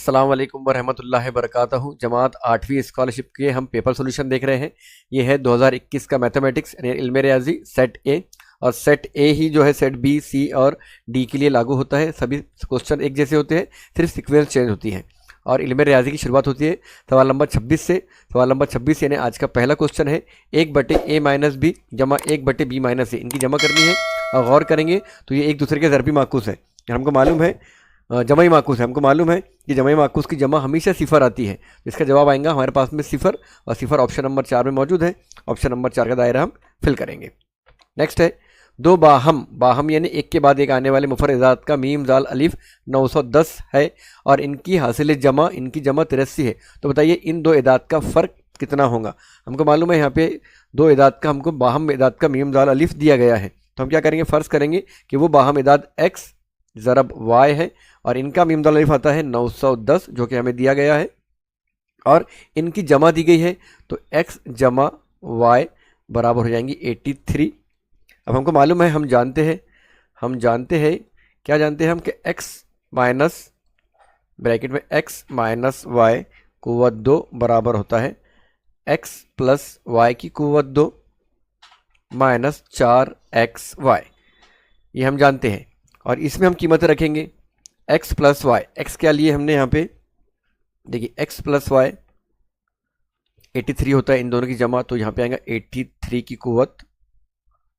अस्सलाम वालेकुम वरहमतुल्लाहि वबरकातुहू। जमात 8वीं स्कॉलरशिप के हम पेपर सॉल्यूशन देख रहे हैं। ये है 2021 का मैथमेटिक्स यानी इल्म रियाजी सेट ए, और सेट ए ही जो है सेट बी, सी और डी के लिए लागू होता है। सभी क्वेश्चन एक जैसे होते हैं, सिर्फ सीक्वेंस चेंज होती है। और इल्म रियाजी की शुरुआत होती है सवाल नंबर 26 से। सवाल नंबर 26 यानी आज का पहला क्वेश्चन है 1/a माइनस बी जमा 1/b माइनस ए, इनकी जमा करनी है। और गौर करेंगे तो ये एक दूसरे के ज़रबी माकूस है। हमको मालूम है जमाई माकूस है, हमको मालूम है कि जमाई माकूस की जमा हमेशा सिफर आती है। इसका जवाब आएगा हमारे पास में सिफर, और सिफर ऑप्शन नंबर 4 में मौजूद है। ऑप्शन नंबर 4 का दायरा हम फिल करेंगे। नेक्स्ट है दो बाहम, बाहम यानी एक के बाद एक आने वाले मुफर्रदात का मीम जाल अलिफ 910 है और इनकी हासिल जमा 83 है। तो बताइए इन दो इदाद का फ़र्क कितना होगा। हमको मालूम है यहाँ पे दो इदाद का, हमको बाहम इदाद का मीम जाल अलिफ दिया गया है। तो हम क्या करेंगे, फ़र्ज़ करेंगे कि वो बाहम इदाद x ज़रब y है और इनका मीम दाल अलिफ आता है 910 जो कि हमें दिया गया है, और इनकी जमा दी गई है। तो x जमा y बराबर हो जाएंगी 83। अब हमको मालूम है, हम जानते हैं क्या जानते हैं हम कि x माइनस ब्रैकेट में x माइनस वाई कुव्वत 2 बराबर होता है x प्लस वाई की कुव्वत 2 माइनस 4xy। ये हम जानते हैं और इसमें हम कीमतें रखेंगे x प्लस वाई। एक्स क्या लिए हमने यहाँ पे, देखिए x प्लस वाई 83 होता है इन दोनों की जमा, तो यहाँ पे आएगा 83 की कुव्वत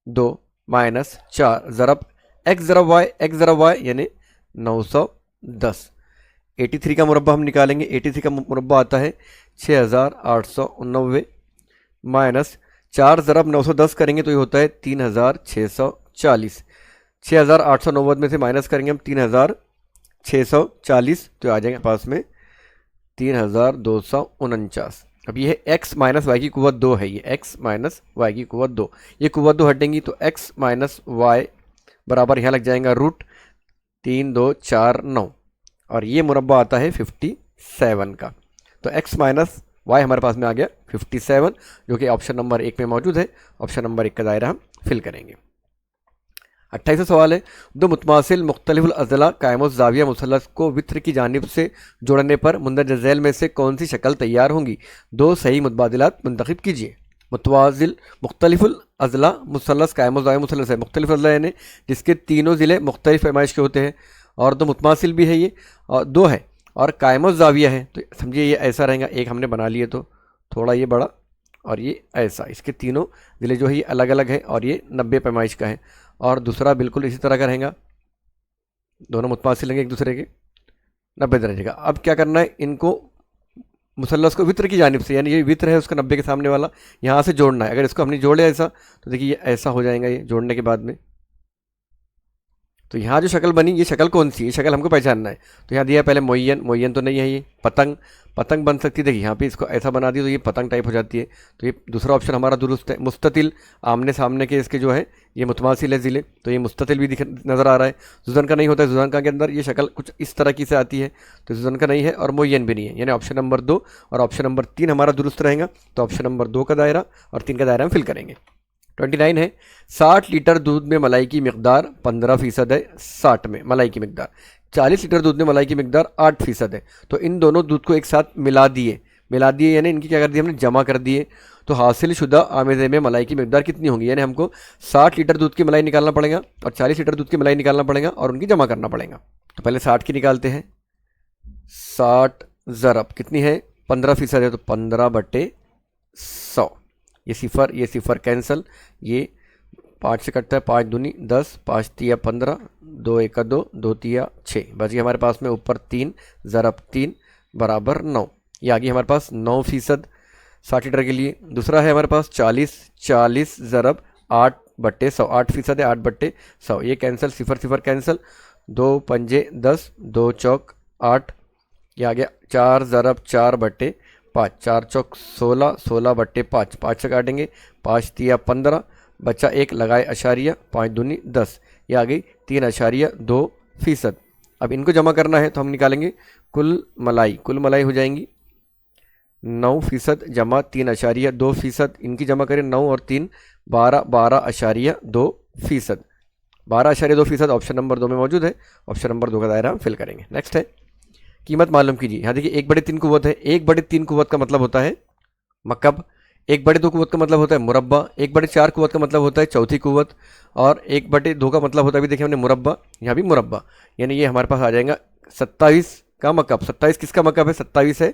2 माइनस 4 ज़रब x ज़रब वाई यानी 910। 83 का मुरब्बा हम निकालेंगे। 83 का मुरब्बा आता है 6889 माइनस 4 ज़रब 910 करेंगे तो ये होता है 3640। 6890 में से माइनस करेंगे हम 3640 तो आ जाएंगे पास में 3249। अब ये है x माइनस वाई की कुव्वत 2 है, ये x माइनस वाई की कुव्वत 2, ये कुव्वत 2 हटेंगी तो x माइनस वाई बराबर यहाँ लग जाएगा रूट 3249 और ये मुरब्बा आता है 57 का। तो x माइनस वाई हमारे पास में आ गया 57 जो कि ऑप्शन नंबर 1 में मौजूद है। ऑप्शन नंबर 1 का दायरा हम फिल करेंगे। 28वां सवाल है दो मुतमासिल मुख्तलिफुल अज़ला कायमुज़ ज़ाविया मुसल्लस को वित्र की जानिब से जोड़ने पर मुंदरज झैल में से कौन सी शक्ल तैयार होंगी। दो सही मुतबादिलात मुंतखब कीजिए। मुतवाज़िल मुख्तलिफुल अज़ला मुसल्लस कायमुज़ ज़ाविया मुसल्लस है, मुख्तलिफ अज़ला यानी जिसके तीनों ज़िले मुख्तलिफ पैमाइश के होते हैं, और दो मुतमासिल भी है ये और दो है, और कायमुज़ ज़ाविया है। तो समझिए ये ऐसा रहेगा, एक हमने बना लिए तो थोड़ा ये बड़ा और ये ऐसा, इसके तीनों ज़िले जो है ये अलग अलग है और ये 90 पैमाइश का है, और दूसरा बिल्कुल इसी तरह का रहेगा। दोनों मुतमासिल लेंगे एक दूसरे के 90 दर्जे का। अब क्या करना है, इनको मुसल्लस को वित्र की जानिब से, यानी ये वित्र है उसका 90 के सामने वाला, यहाँ से जोड़ना है। अगर इसको हमने जोड़ लिया ऐसा तो देखिए ये ऐसा हो जाएगा ये जोड़ने के बाद में। तो यहाँ जो शक्ल बनी ये शक्ल कौन सी है, ये शक्ल हमको पहचानना है। तो यहाँ दिया पहले मोयन, मोयन तो नहीं है, ये पतंग, पतंग बन सकती है। देखिए यहाँ पे इसको ऐसा बना दिया तो ये पतंग टाइप हो जाती है। तो ये दूसरा ऑप्शन हमारा दुरुस्त है। मुस्ततिल आमने सामने के इसके जो है ये मुतमासिल है ज़िले, तो ये मुस्ततिल भी नज़र आ रहा है। जुज़न का नहीं होता है, जुज़न का के अंदर ये शक्ल कुछ इस तरह की से आती है, तो जुज़न का नहीं है और मोयन भी नहीं है, यानी ऑप्शन नंबर 2 और ऑप्शन नंबर 3 हमारा दुरुस्त रहेगा। तो ऑप्शन नंबर 2 का दायरा और 3 का दायरा हम फिल करेंगे। 29 है 60 लीटर दूध में मलाई की मिकदार 15% है। 60 में मलाई की मिकदार, 40 लीटर दूध में मलाई की मिकदार 8% है। तो इन दोनों दूध को एक साथ मिला दिए यानी इनकी क्या कर दिए हमने, जमा कर दिए। तो हासिल शुदा आमेज़े में मलाई की मिकदार कितनी होगी, यानी हमको 60 लीटर दूध की मलाई निकालना पड़ेगा और 40 लीटर दूध की मलाई निकालना पड़ेगा और उनकी जमा करना पड़ेगा। तो पहले 60 की निकालते हैं। 60 ज़रब कितनी है 15% है, तो 15/100। ये सिफर कैंसल, ये 5 से कटता है, 5 दूनी 10, 5 तिया 15, 2 एका 2, 2 तिया 6, बच गया हमारे पास में ऊपर 3 ज़रब 3 बराबर 9। ये आ गई हमारे पास 9% 60 लीटर के लिए। दूसरा है हमारे पास 40 ज़रब 8/100, 8% है 8/100, ये कैंसल, सिफर कैंसल, 2 पंजे 10, 2 चौक 8, ये आ गया 4 ज़रब 4/5, 4 चौक 16, 16/5, 5 से काटेंगे, 5 तिया 15, बच्चा 1 लगाए अशारिया, 5 दूनी 10, ये आ गई 3.2%। अब इनको जमा करना है तो हम निकालेंगे कुल मलाई हो जाएंगी 9% जमा 3.2%, इनकी जमा करें 9 और 3 12.2%, 12.2% ऑप्शन नंबर 2 में मौजूद है। ऑप्शन नंबर 2 का दायरा हम फिल करेंगे। नेक्स्ट है कीमत मालूम कीजिए। यहाँ देखिए 1/3 कुव्वत है, 1/3 कुव्वत का मतलब होता है मकब, 1/2 कुव्वत का मतलब होता है मुरब्बा, 1/4 कुव्वत का मतलब होता है चौथी कुव्वत, और 1/2 का मतलब होता है, अभी देखिए हमने मुरब्बा, यहाँ भी मुरब्बा, यानी ये हमारे पास आ जाएगा 27 का मकब। 27 किसका मकब है? 27 है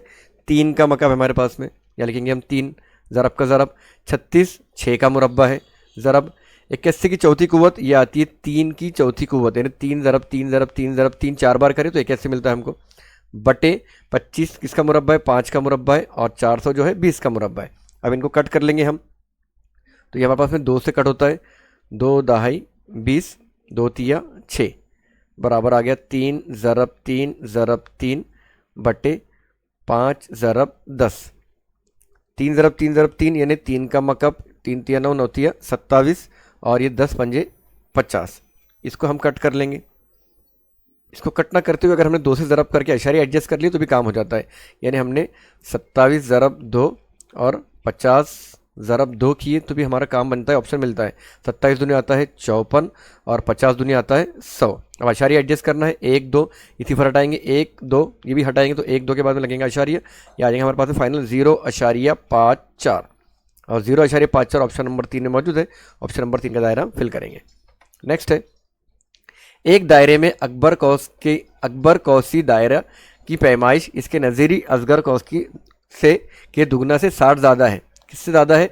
3 का मकब है हमारे पास में, या लिखेंगे हम 3, ज़रब का ज़रब। 36 6 का मुरब्बा है, ज़रब। 81 की चौथी कुव्वत ये आती है 3 की चौथी कुव्वत, यानी 3 ज़रब 3 ज़रब 3 ज़रब 3 4 बार करें तो 81 मिलता है हमको, बटे 25 किसका मुरब्बा है? 5 का मुरब्बा है, और 400 जो है 20 का मुरब्बा है। अब इनको कट कर लेंगे हम, तो ये हमारे पास में 2 से कट होता है, 2 दहाई 20, 2 तिया 6, बराबर आ गया 3 ज़रब 3 ज़रब 3 बटे 5 ज़रब 10। 3 ज़रब 3 ज़रब 3 यानी 3 का मकब, 3 तिया 9 9 तिया 27, और ये 10 पंजे 50। इसको हम कट कर लेंगे। इसको कट ना करते हुए अगर हमने 2 से ज़रब करके अशारी एडजस्ट कर लिए तो भी काम हो जाता है। यानी हमने 27 ज़रब 2 और 50 ज़रब 2 किए तो भी हमारा काम बनता है, ऑप्शन मिलता है। 27 दुनिया आता है 54 और 50 दुनिया आता है 100। अब अशारी एडजस्ट करना है, 1 2 इसी पर हटाएंगे, 1 2 ये भी हटाएंगे तो 1 2 के बाद में लगेंगे अशारिया, ये आ जाएंगे हमारे पास में फाइनल 0.54, और 0.54 ऑप्शन नंबर 3 में मौजूद है। ऑप्शन नंबर 3 का दायरा हम फिल करेंगे। नेक्स्ट है, एक दायरे में अकबर कौसी दायरा की पैमाइश इसके नज़ीरी असगर कौसी से के दुगना से 60 ज़्यादा है। किससे ज़्यादा है?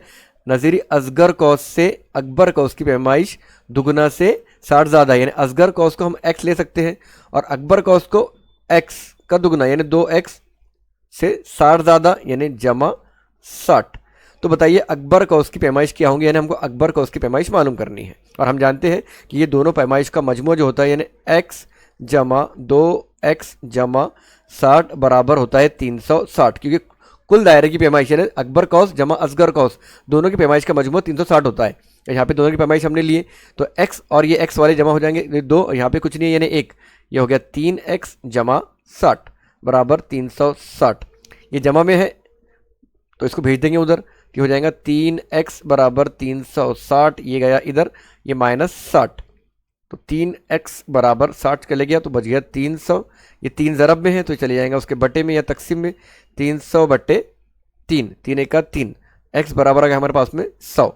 नज़ीरी असगर कौस से अकबर कौस की पैमाइश दुगना से 60 ज़्यादा है, यानी असगर कौस को हम x ले सकते हैं और अकबर कौस को x का दुगना यानी 2x से 60 ज़्यादा यानी जमा 60। तो बताइए अकबर कौस की पैमाइश क्या होंगी, यानी हमको अकबर कौस की पैमाइश मालूम करनी है, और हम जानते हैं कि ये दोनों पैमाइश का मजमू जो होता है यानी x जमा 2x जमा 60 बराबर होता है 360, क्योंकि कुल दायरे की पैमाइश यानी अकबर कौस जमा असगर कौस दोनों की पैमाइश का मजमू 360 होता है। यहाँ पे दोनों की पैमाइश हमने लिए तो x और ये x वाले जमा हो जाएंगे, 2 यहाँ पे कुछ नहीं है यानी 1, ये हो गया 3x जमा 60 बराबर 360। ये जमा में है तो इसको भेज देंगे उधर, ये हो जाएगा 3x बराबर 360, ये गया इधर, ये -60, तो 3x बराबर 60 चले गया तो बच गया 300। ये 3 ज़रब में है तो चले जाएगा उसके बटे में या तकसीम में, 300 बटे 3, 3 एक का 3, x बराबर आ गया हमारे पास में 100।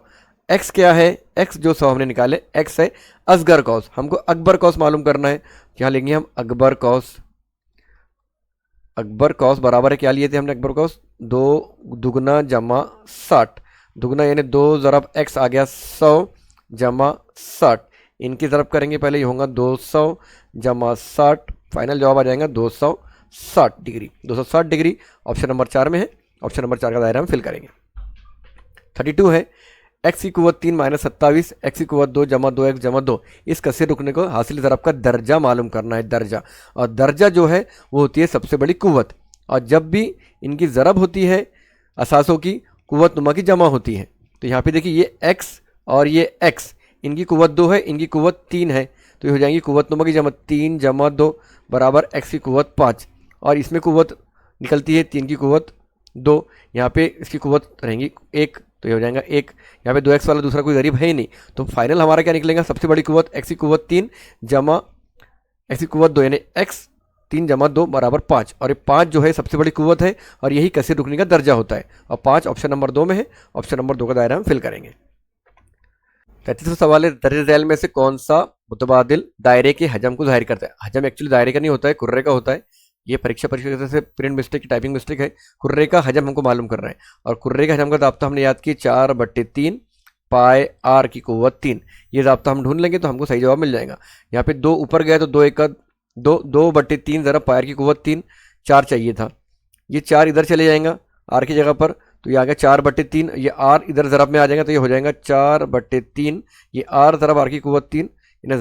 x क्या है? x जो 100 हमने निकाले x है असगर कौस, हमको अकबर कौस मालूम करना है, यहाँ लेंगे हम अकबर कौस। अकबर कौस बराबर है क्या लिए थे हमने? अकबर कौस 2 दुगना जमा 60, दुगना यानी 2 ज़रब x आ गया 100 जमा 60, इनकी ज़रब करेंगे पहले, ये होगा 200 जमा 60, फाइनल जवाब आ जाएगा 260 डिग्री। 260 डिग्री ऑप्शन नंबर 4 में है। ऑप्शन नंबर 4 का दायरा हम फिल करेंगे। 32 है, x की कुव्वत 3 - 27 x की कुव्वत 2 जमा 2x जमा 2, इस कसीर रुकने को हासिल ज़रब का दर्जा मालूम करना है, दर्जा, और दर्जा जो है वो होती है सबसे बड़ी कुव्वत, और जब भी इनकी ज़रब होती है असासों की कुव्वत नुमा की जमा होती है। तो यहाँ पे देखिए ये x और ये x, इनकी कुव्वत 2 है, इनकी कुव्वत 3 है, तो ये हो जाएंगी कुव्वत नुमा की जमा 3 जमा 2 बराबर x की कुव्वत 5, और इसमें कुव्वत निकलती है 3 की कुव्वत 2, यहाँ पे इसकी कुव्वत रहेंगी 1, तो ये हो जाएगा 1, यहाँ पे 2x वाला दूसरा कोई गरीब है ही नहीं, तो फाइनल हमारा क्या निकलेगा? सबसे बड़ी कुव्वत x की कुव्वत 3 जमा x की कुव्वत 2 यानी x 3 जमा 2 बराबर 5, और ये 5 जो है सबसे बड़ी कुव्वत है और यही कसीर रुकने का दर्जा होता है, और 5 ऑप्शन नंबर 2 में है। ऑप्शन नंबर 2 का दायरा हम फिल करेंगे। 33वां सवाल है, दर्ज झैल में से कौन सा मुतबादिल दायरे के हजम को जाहिर करता है? हजम एक्चुअली दायरे का नहीं होता है, कुर्रे का होता है। ये परीक्षा से प्रिंट मिस्टेक टाइपिंग मिस्टेक है। कुर्रे का हजम हमको मालूम करना है, और कुर्रे का हजम का दाब्ता हमने याद किया 4/3 पाए आर की कुव्वत 3, ये दाब्ता हम ढूंढ लेंगे तो हमको सही जवाब मिल जाएगा। यहाँ पे 2 ऊपर गया तो 2 एक का 2/3 ज़रा पायर की कुव्वत 3, 4 चाहिए था, ये 4 इधर चले जाएगा आर की जगह पर, तो ये आ गया 4/3, ये आर इधर ज़रब में आ जाएगा तो ये हो जाएगा 4/3, ये आर ज़रब आर की कुव्वत 3, इन्हें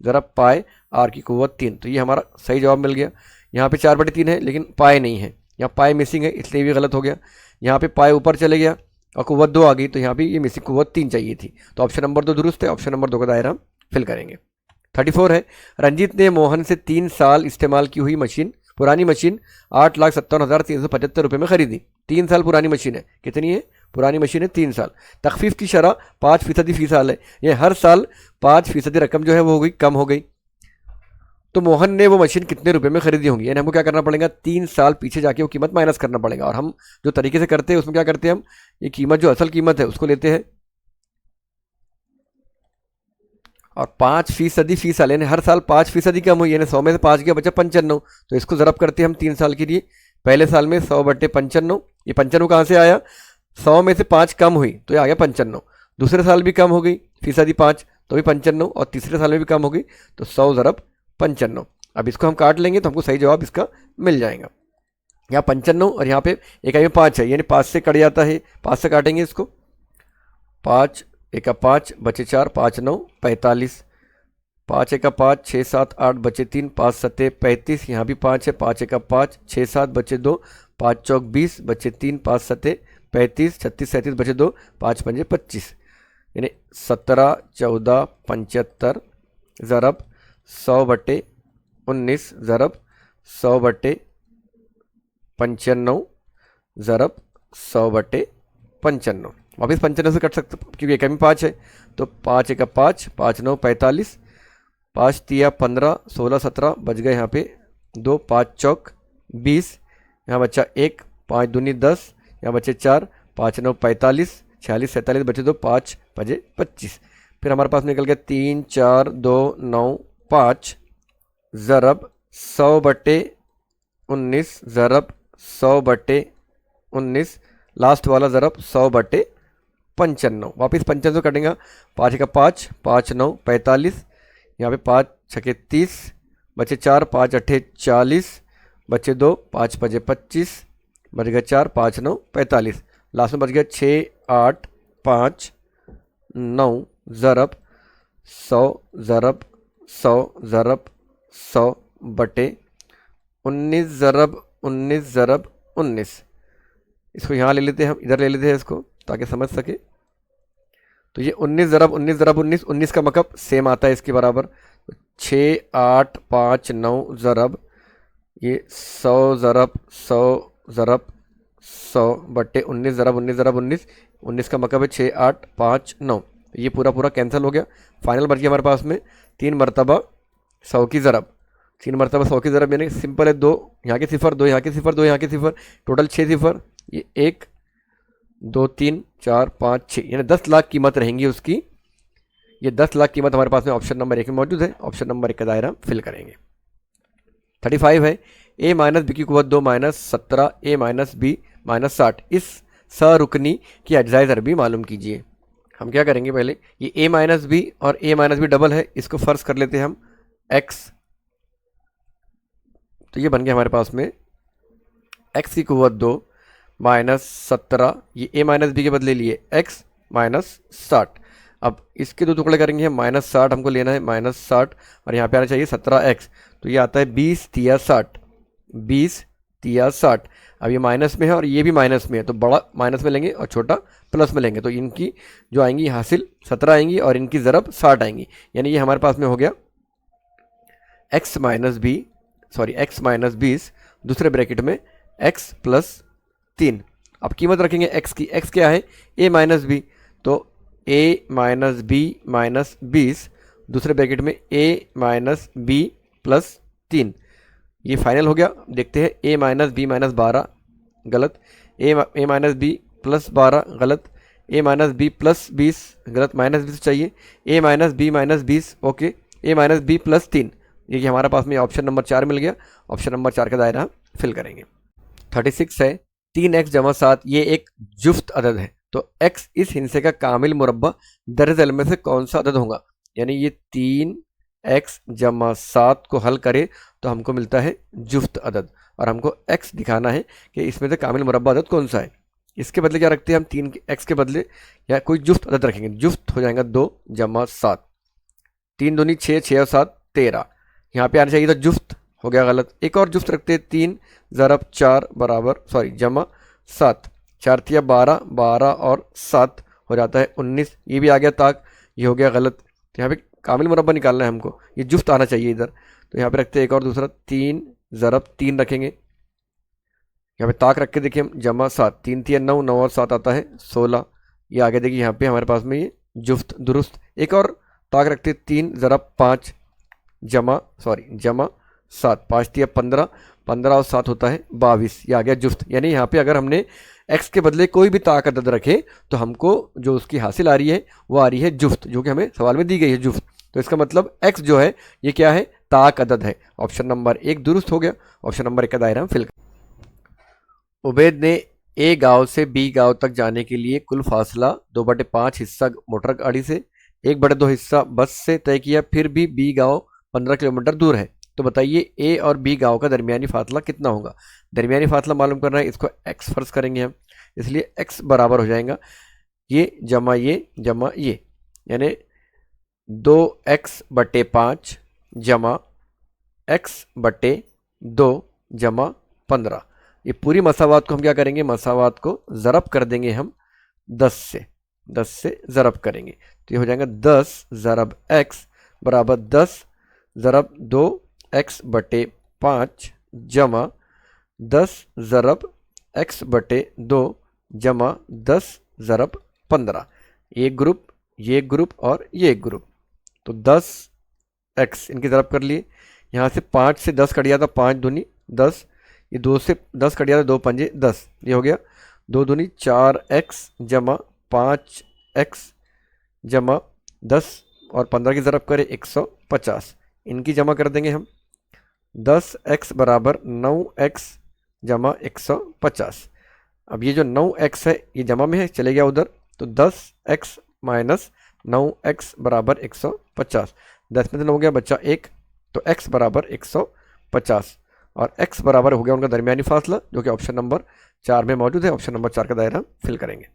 ज़रब पाए आर की कुव्वत 3, तो ये हमारा सही जवाब मिल गया। यहाँ पे 4/3 है लेकिन पाए नहीं है, यहाँ पाए मिसिंग है इसलिए भी गलत हो गया। यहाँ पे पाए ऊपर चले गया और कुव्वत 2 आ गई, तो यहाँ पे ये मिसिंग कुव्वत 3 चाहिए थी, तो ऑप्शन नंबर 2 दुरुस्त है। ऑप्शन नंबर 2 का दायरा हम फिल करेंगे। 34 है, रंजीत ने मोहन से 3 साल इस्तेमाल की हुई पुरानी मशीन 8,57,375 रुपये में खरीदी। 3 साल पुरानी मशीन है, कितनी है? पुरानी मशीन है 3 साल। तखफीफ की शरह 5% फी साल है, ये हर साल 5% रकम जो है वो हो गई कम हो गई। तो तो मोहन ने वो मशीन कितने रुपए में खरीदी होंगी, यानी हमको क्या करना पड़ेगा, 3 साल पीछे जाके वो कीमत माइनस करना पड़ेगा। और हम जो तरीके से करते हैं उसमें क्या करते हैं, हम ये कीमत जो असल कीमत है उसको लेते हैं और 5% फी साल, यानी हर साल 5% कम हुई, यानी 100 में से 5 गया बचा 95। तो इसको ज़रब करते हैं हम 3 साल के लिए। पहले साल में 100/95, ये 95 कहाँ से आया, 100 में से 5 कम हुई तो ये आ गया 95। दूसरे साल भी कम हो गई फीसदी 5 तो भी 95, और तीसरे साल में भी कम हो गई तो 100 ज़रब 95। अब इसको हम काट लेंगे तो हमको सही जवाब इसका मिल जाएगा। यहाँ 95 और यहाँ पे एक में 5 है, यानी 5 से कट जाता है, 5 से काटेंगे इसको, 5 1 5 बचे 4, 5 9 45, 5 1 5 6 7 8 बचे 3, 5 7 35, यहाँ भी 5 है, 5 1 5 6 7 बचे 2, 5 4 20 बचे 3, 5 7 35, 36 37 बचे 2, 5 5 25, यानी 17 14 75 ज़रब 100/19 ज़रब 100/95 ज़रब 100/95। वापिस 95 से कट सकते क्योंकि एक में 5 है, तो 5 1 5 5 9 45, 5 3 15 16 17 बच गए यहाँ पे 2, 5 चौक 20, यहाँ बचा 1, 5 दूनी 10, यहाँ बचे 4, 5 9 45, 46 47 बचे 2, 5 5 25। फिर हमारे पास निकल गया 3 4 2 9 5 ज़रब 100/19 ज़रब 100/19, लास्ट वाला ज़रब 100/95। वापिस 95 से कटेंगे, 5 1 5 5 9 45, यहाँ पे 5 6 30 बचे 4, 5 8 40 बचे 2, 5 5 25 बच गया 4, 5 9 45, लास्ट में बच गया 6 8 5 9 ज़रब 100 ज़रब 100 ज़रब 100/19 ज़रब 19 ज़रब 19। इसको यहाँ ले लेते हैं, हम इधर ले लेते हैं इसको ताकि समझ सके। तो ये 19 ज़रब 19 ज़रब 19, 19 का मतलब सेम आता है इसके बराबर, 6 8 5 9 ज़रब ये 100 ज़रब 100 ज़रब 100/19 ज़रब 19 ज़रब 19, 19 का मतलब है 6 8 5 9। ये पूरा पूरा कैंसिल हो गया। फाइनल बच गया हमारे पास में 3 मरतबा 100 की ज़रब, 3 मरतबा 100 की ज़रब, यानी सिंपल है, 2 यहाँ के सिफर 2 यहाँ के सिफर 2 यहाँ के सिफर, टोटल 6 सिफर, ये 1 2 3 4 5 6, यानी 10 लाख कीमत रहेंगी उसकी। ये 10 लाख कीमत हमारे पास में ऑप्शन नंबर 1 में मौजूद है। ऑप्शन नंबर 1 का दायरा फिल करेंगे। 35 है, a माइनस बी की कुवत 2 minus 17 a minus B minus 60 इस सरुकनी की अज्जाए ज़रबी मालूम कीजिए। हम क्या करेंगे, पहले ये a माइनस बी और a माइनस बी डबल है, इसको फ़र्ज कर लेते हैं हम x। तो ये बन गया हमारे पास में x की कुवत 2 माइनस 17, ये a माइनस बी के बदले लिए x माइनस 60। अब इसके 2 टुकड़े करेंगे हम, माइनस 60 हमको लेना है, माइनस 60 और यहाँ पे आना चाहिए 17x, तो ये आता है 20 तिया 60, 20 तिया 60। अब ये माइनस में है और ये भी माइनस में है, तो बड़ा माइनस में लेंगे और छोटा प्लस में लेंगे, तो इनकी जो आएंगी हासिल 17 आएंगी और इनकी ज़रब 60 आएंगी, यानी ये हमारे पास में हो गया x माइनस 20 दूसरे ब्रैकेट में x प्लस 3। अब कीमत रखेंगे x की, x क्या है a माइनस बी, तो a माइनस बी माइनस 20 दूसरे ब्रैकेट में a माइनस बी प्लस 3। ये फाइनल हो गया। देखते हैं a माइनस बी माइनस 12 गलत, a माइनस बी प्लस 12 गलत, a माइनस बी प्लस 20 गलत, माइनस 20 चाहिए, a minus B minus 20 okay, a minus B plus 3। ये हमारे पास में ऑप्शन नंबर 4 मिल गया। ऑप्शन नंबर 4 का दायरा फिल करेंगे। 36 है, 3x जमा 7 ये एक जुफ्त अदद है, तो x इस हिस्से का कामिल मुरब्बा दरअसल में से कौन सा अदद होगा, यानी ये 3x जमा 7 को हल करे तो हमको मिलता है जुफ्त अदद, और हमको x दिखाना है कि इसमें से कामिल मुरब्बा अदद कौन सा है। इसके बदले क्या रखते हैं हम, 3x के बदले या कोई जुफ्त अदद रखेंगे, जुफ्त हो जाएगा 2 जमा 7, 3 दूनी 6, 6 और 7 13, यहाँ पे आना चाहिए था जुफ्त, हो गया गलत। एक और जुफ्त रखते हैं, 3 ज़रब 4 बराबर जमा 7, 4 तिया 12, 12 और 7 हो जाता है 19, ये भी आ गया ताक, ये हो गया गलत। तो यहाँ पे कामिल मुरब्बा निकालना है हमको, ये जुफ्त आना चाहिए इधर, तो यहाँ पे रखते हैं एक और दूसरा, 3 ज़रब 3 रखेंगे, यहाँ पे ताक रख के देखिए हम, जमा 7, 3 तिया 9, 9 और 7 आता है 16, ये आगे देखिए यहाँ पे हमारे पास में ये जुफ्त दुरुस्त। एक और ताक रखते 3 ज़रब 5, जमा 7, 5 तिया 15, 15 और 7 होता है 22, ये आ गया जुफ्त। यानी यहाँ पे अगर हमने x के बदले कोई भी ताक अदद रखे तो हमको जो उसकी हासिल आ रही है वो आ रही है जुफ्त, जो कि हमें सवाल में दी गई है जुफ्त। तो इसका मतलब x जो है ये क्या है, ताक अदद है। ऑप्शन नंबर 1 दुरुस्त हो गया। ऑप्शन नंबर 1 का दायरा हम फिल कर। उबैद ने ए गांव से बी गांव तक जाने के लिए कुल फासला 2/5 हिस्सा मोटर गाड़ी से, 1/2 हिस्सा बस से तय किया, फिर भी बी गांव 15 किलोमीटर दूर है। तो बताइए ए और बी गांव का दरमियानी फासला कितना होगा। दरमियानी फासला मालूम करना है, इसको एक्स फर्ज करेंगे हम, इसलिए एक्स बराबर हो जाएगा ये, यानी 2x/5 जमा x/2 जमा 15। ये पूरी मसावात को हम क्या करेंगे, मसावात को ज़रब कर देंगे हम 10 से ज़रब करेंगे। तो ये हो जाएगा 10 ज़रब x बराबर 10 ज़रब 2x/5 जमा 10 ज़रब x/2 जमा 10 ज़रब 15। ये ग्रुप, ये ग्रुप और ये ग्रुप। तो 10x इनकी ज़रब कर लिए। यहाँ से 5 से 10 कट गया था, 5 दूनी 10, ये 2 से 10 कट गया था, 2 पंजे 10, ये हो गया 2 दूनी 4x जमा 5x जमा 10 और 15 की ज़रब करें 150। इनकी जमा कर देंगे हम, 10x बराबर 9x जमा 150। अब ये जो 9x है ये जमा में है, चले गया उधर, तो 10x माइनस 9x बराबर 150। 10 में 9 हो गया, बच्चा 1, तो x बराबर 150 और x बराबर हो गया उनका दरमियानी फासला, जो कि ऑप्शन नंबर 4 में मौजूद है। ऑप्शन नंबर 4 का दायरा फिल करेंगे।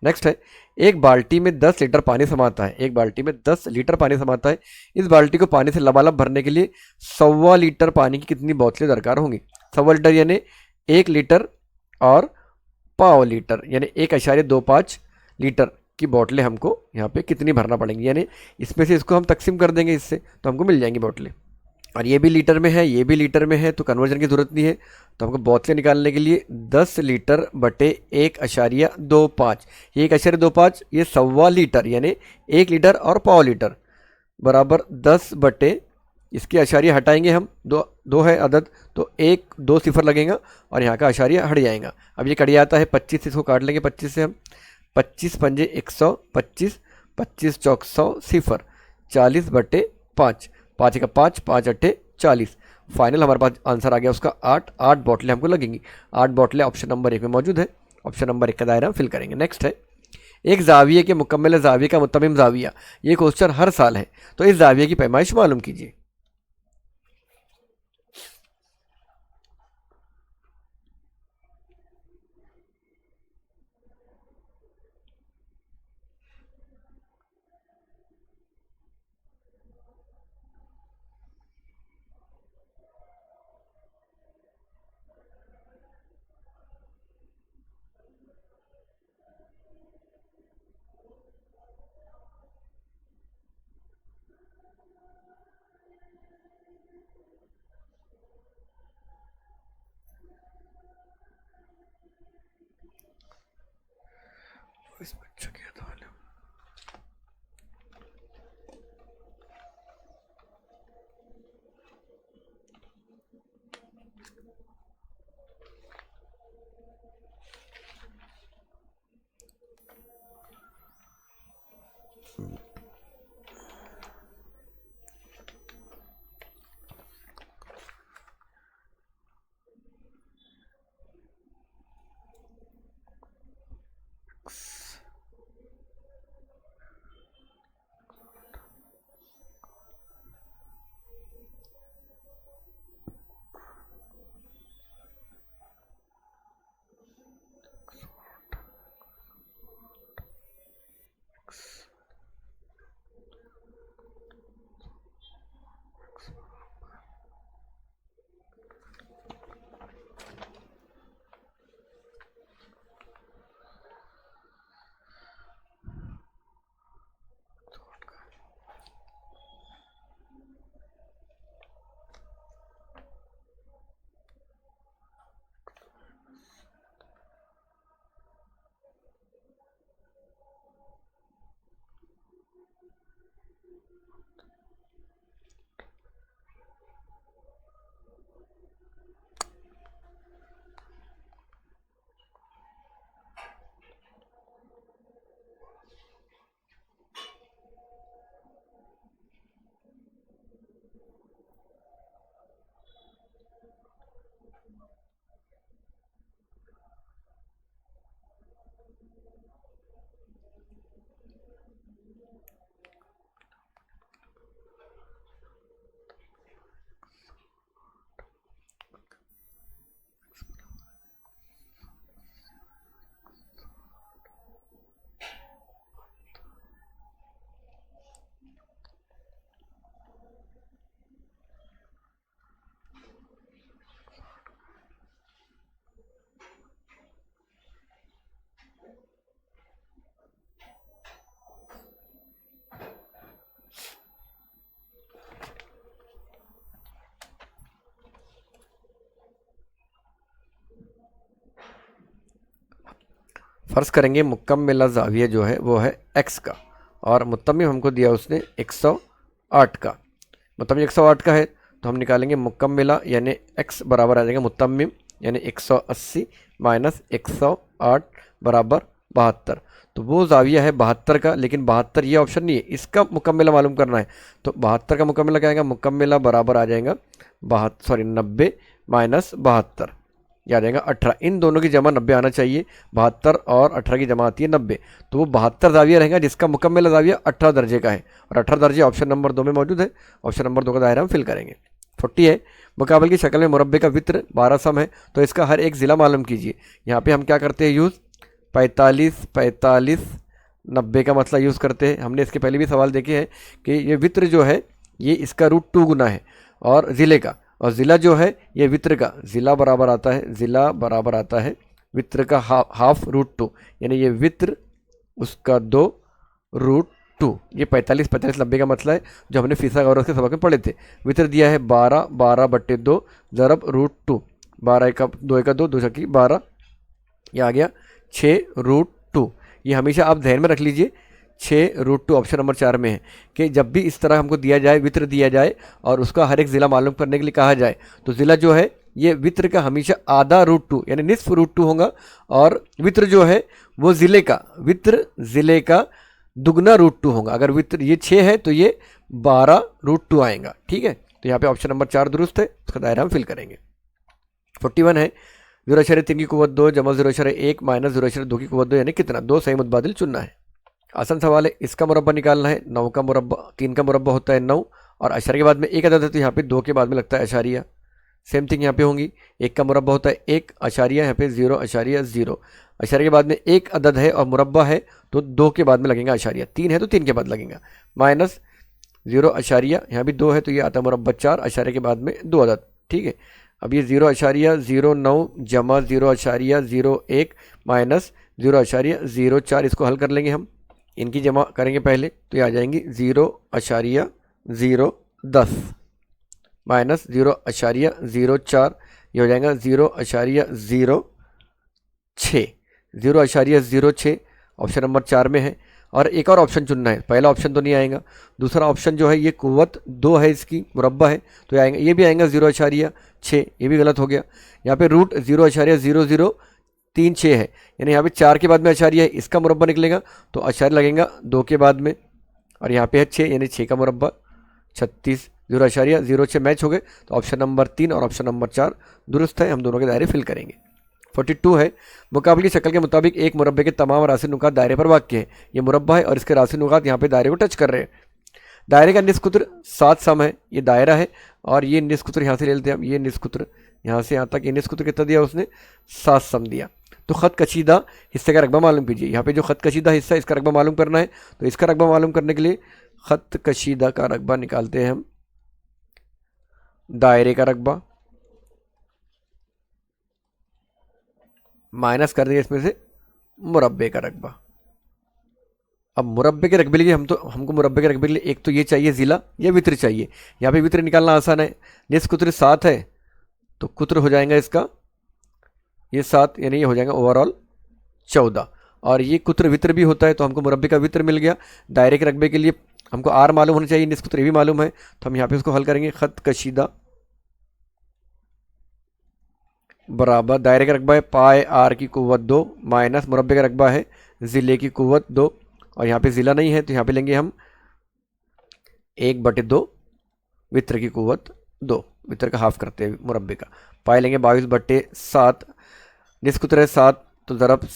नेक्स्ट है, एक बाल्टी में 10 लीटर पानी समाता है। एक बाल्टी में 10 लीटर पानी समाता है। इस बाल्टी को पानी से लबालब भरने के लिए 1.25 लीटर पानी की कितनी बोतलें दरकार होंगी। 1.25 लीटर यानी 1 लीटर और 1.25 लीटर यानी 1.25 लीटर की बोतलें हमको यहाँ पे कितनी भरना पड़ेंगी। यानी इसमें से इसको हम तकसीम कर देंगे इससे, तो हमको मिल जाएंगी बोतलें। और ये भी लीटर में है, ये भी लीटर में है, तो कन्वर्जन की ज़रूरत नहीं है। तो हमको बोतलें निकालने के लिए 10 लीटर बटे 1.25, ये 1.25 ये 1.25 लीटर यानी 1 लीटर और 1.25 लीटर बराबर 10 बटे, इसके अशारिया हटाएंगे हम, दो है अदद, तो 1 2 सिफर लगेगा और यहाँ का अशारिया हट जाएगा। अब ये कट जाता है 25 से, इसको काट लेंगे 25 से हम, 25 पंजे 125, 25 चौक 100 सिफर 40/5, 5 का 5, 5 अट्ठे 40। फाइनल हमारे पास आंसर आ गया उसका 8 बोतलें हमको लगेंगी। 8 बोतलें ऑप्शन नंबर 1 में मौजूद है। ऑप्शन नंबर 1 का दायरा फिल करेंगे। नेक्स्ट है, एक जाविये के मुकम्मल जाविये का मुतमिम जाविया। ये क्वेश्चन हर साल है, तो इस जाविये की पैमाइश मालूम कीजिए। इस बच्चे के हवाले फ़र्ज़ करेंगे मुकम्मिला ज़ाविया जो है वो है x का, और मुतम्मिम हमको दिया उसने 108 का। मुतम्मिम 108 का है तो हम निकालेंगे मुकम्मिला यानी x बराबर आ जाएगा मुतम्मिम यानी 180 माइनस 108 बराबर 72। तो वो ज़ाविया है 72 का, लेकिन 72 ये ऑप्शन नहीं है, इसका मुकम्मिला मालूम करना है। तो 72 का मुकम्मिला क्या आएगा, मुकम्मिला बराबर आ जाएगा 90 माइनस 72, ये आ जाएगा 18। इन दोनों की जमा 90 आना चाहिए, 72 और 18 की जमा आती है 90। तो वो 72 ज़ाविया रहेगा जिसका मुकम्मिल ज़ाविया 18 दर्जे का है, और 18 दर्जे ऑप्शन नंबर 2 में मौजूद है। ऑप्शन नंबर 2 का दायरा हम फिल करेंगे। 40 है, मुकाबले की शक्ल में मुरब्बे का वित्र 12 सम है, तो इसका हर एक ज़िला मालूम कीजिए। यहाँ पे हम क्या करते हैं यूज़, 45 45 90 का मसला यूज़ करते हैं। हमने इसके पहले भी सवाल देखे हैं कि ये वित्र जो है ये इसका √2 गुना है और ज़िले का, और ज़िला जो है ये वित्र का, ज़िला बराबर आता है, ज़िला बराबर आता है वित्र का हाफ √2, यानी ये वित्र उसका 2 √2। ये 45 45 90 का मसला है जो हमने फीसा गौरव के सबक में पढ़े थे। वित्र दिया है 12 12/2 ज़रब √2, 12 का 2 का 2 2 की 12, ये आ गया 6√2। ये हमेशा आप ध्यान में रख लीजिए, 6√2 ऑप्शन नंबर 4 में है कि जब भी इस तरह हमको दिया जाए, वित्र दिया जाए और उसका हर एक ज़िला मालूम करने के लिए कहा जाए, तो ज़िला जो है ये वित्र का हमेशा आधा √2 यानी निस्फ √2 होगा, और वित्र जो है वो ज़िले का, वित्र ज़िले का दुगना √2 होगा। अगर वित्र ये 6 है तो ये 12√2 आएगा। ठीक है, तो यहाँ पे ऑप्शन नंबर 4 दुरुस्त है, उसका दायरा हम फिल करेंगे। 41 है, 0.3 की कुव्वत 2 जमा 0.1 माइनस 0.2 की कुव्वत 2 यानी कितना, 2 सही मुतबादिल चुनना है। आसान सवाल है, इसका मुरब्बा निकालना है। 9 का मुरब्बा, 3 का मुरब्बा होता है 9, और अशर के बाद में एक अदद है तो यहाँ पे 2 के बाद में लगता है अशारिया। सेम थिंग यहाँ पे होंगी, 1 का मुरब्बा होता है 1 अशारिया, यहाँ पे 0.0। अशारिया के बाद में एक अदद है और मुरब्बा है तो 2 के बाद में लगेगा अशारिया, 3 है तो 3 के बाद लगेगा, माइनस 0., यहाँ भी 2 है तो ये आता है मुरब्बा 4, अशारिया के बाद में 2 अदद। ठीक है, अब ये 0.09 जमा 0.01 माइनस 0.04, इसको हल कर लेंगे हम, इनकी जमा करेंगे पहले तो ये आ जाएंगी 0.010 माइनस 0.04, ये हो जाएगा 0.06, 0.06 ऑप्शन नंबर 4 में है। और एक और ऑप्शन चुनना है, पहला ऑप्शन तो नहीं आएगा, दूसरा ऑप्शन जो है ये कुव्वत 2 है, इसकी मुरब्बा है तो आएगा, ये भी आएगा 0.6, ये भी गलत हो गया। यहाँ पे रूट 0.0036 है, यानी यहाँ पे 4 के बाद में अशारिया है, इसका मुरब्बा निकलेगा तो अशारिया लगेगा 2 के बाद में, और यहाँ पे है 6 यानी 6 का मुरब्बा 36, 0.06 मैच हो गए, तो ऑप्शन नंबर 3 और ऑप्शन नंबर 4 दुरुस्त है। हम दोनों के दायरे फिल करेंगे। 42 है, मुकाबले की शक्ल के मुताबिक एक मुरब्बे के तमाम राशि नुकात दायरे पर वाक़ हैं। ये मुरब्बा है और इसके राशि नुकात यहाँ पे दायरे को टच कर रहे हैं। दायरे का निस्फ कुत्र 7 सम है, ये दायरा है, और ये निस्फ कुत्र यहाँ से ले लेते हैं हम, ये निस्फ कुत्र यहाँ से यहाँ तक, ये निस्फ कुत्र कितना दिया उसने, 7 सम दिया। तो ख़त कशीदा हिस्से का रकबा मालूम कीजिए। यहाँ पे जो ख़त कशीदा हिस्सा है इसका रकबा मालूम करना है, तो इसका रकबा मालूम करने के लिए ख़त कशीदा का रकबा निकालते हैं हम, दायरे का रकबा माइनस कर देंगे इसमें से मुरब्बे का रकबा। अब मुरब्बे के रकबे के लिए हमको मुरब्बे के रकबे के लिए एक तो ये चाहिए ज़िला, ये वित्र चाहिए। यहाँ पे वित्र निकालना आसान है, निस्फ कुत्र 7 है तो कुत्र हो जाएगा इसका ये 7, यानी ये हो जाएगा ओवरऑल 14, और ये कुत्र वित्र भी होता है तो हमको मुरब्बे का वित्र मिल गया। दायरे के रकबे के लिए हमको आर मालूम होना चाहिए, निस्फ कुत्र भी मालूम है, तो हम यहाँ पे उसको हल करेंगे। ख़त कशीदा बराबर दायरे का रकबा है पाए आर की कुव्वत 2 माइनस मुरब्बे का रकबा है ज़िले की कुव्वत 2, और यहाँ पे ज़िला नहीं है तो यहाँ पे लेंगे हम 1/2 वित्र की कुव्वत 2, वित्र का हाफ करते हैं मुरब्बे का। पाए लेंगे 22/7, जिसको तरह 7 तो ज़रब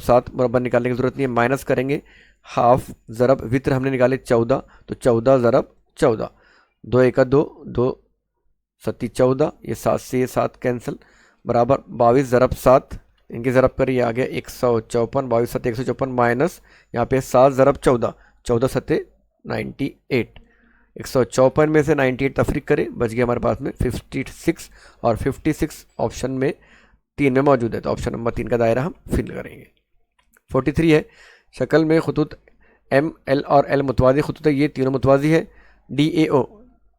7 मुरब्बा निकालने की जरूरत नहीं है, माइनस करेंगे हाफ ज़रब वित्र हमने निकाले 14 तो 14 ज़रब 14, 2 1 2 2 7 14, ये 7 से ये 7 कैंसिल, बराबर 22 ज़रब 7, इनके ज़रब कर ये आ गया 154, 22 7 154 माइनस यहाँ पे 7 ज़रब 14, 14 7 98, 154 में से 98 तफरीक करें, बच गया हमारे पास में 56, और 56 ऑप्शन में 3 में मौजूद है, तो ऑप्शन नंबर 3 का दायरा हम फिल करेंगे। 43 है, शक्ल में खतूत एम एल और एल मुतवाज़ी खतूत है, ये तीनों मुतवाज़ी है।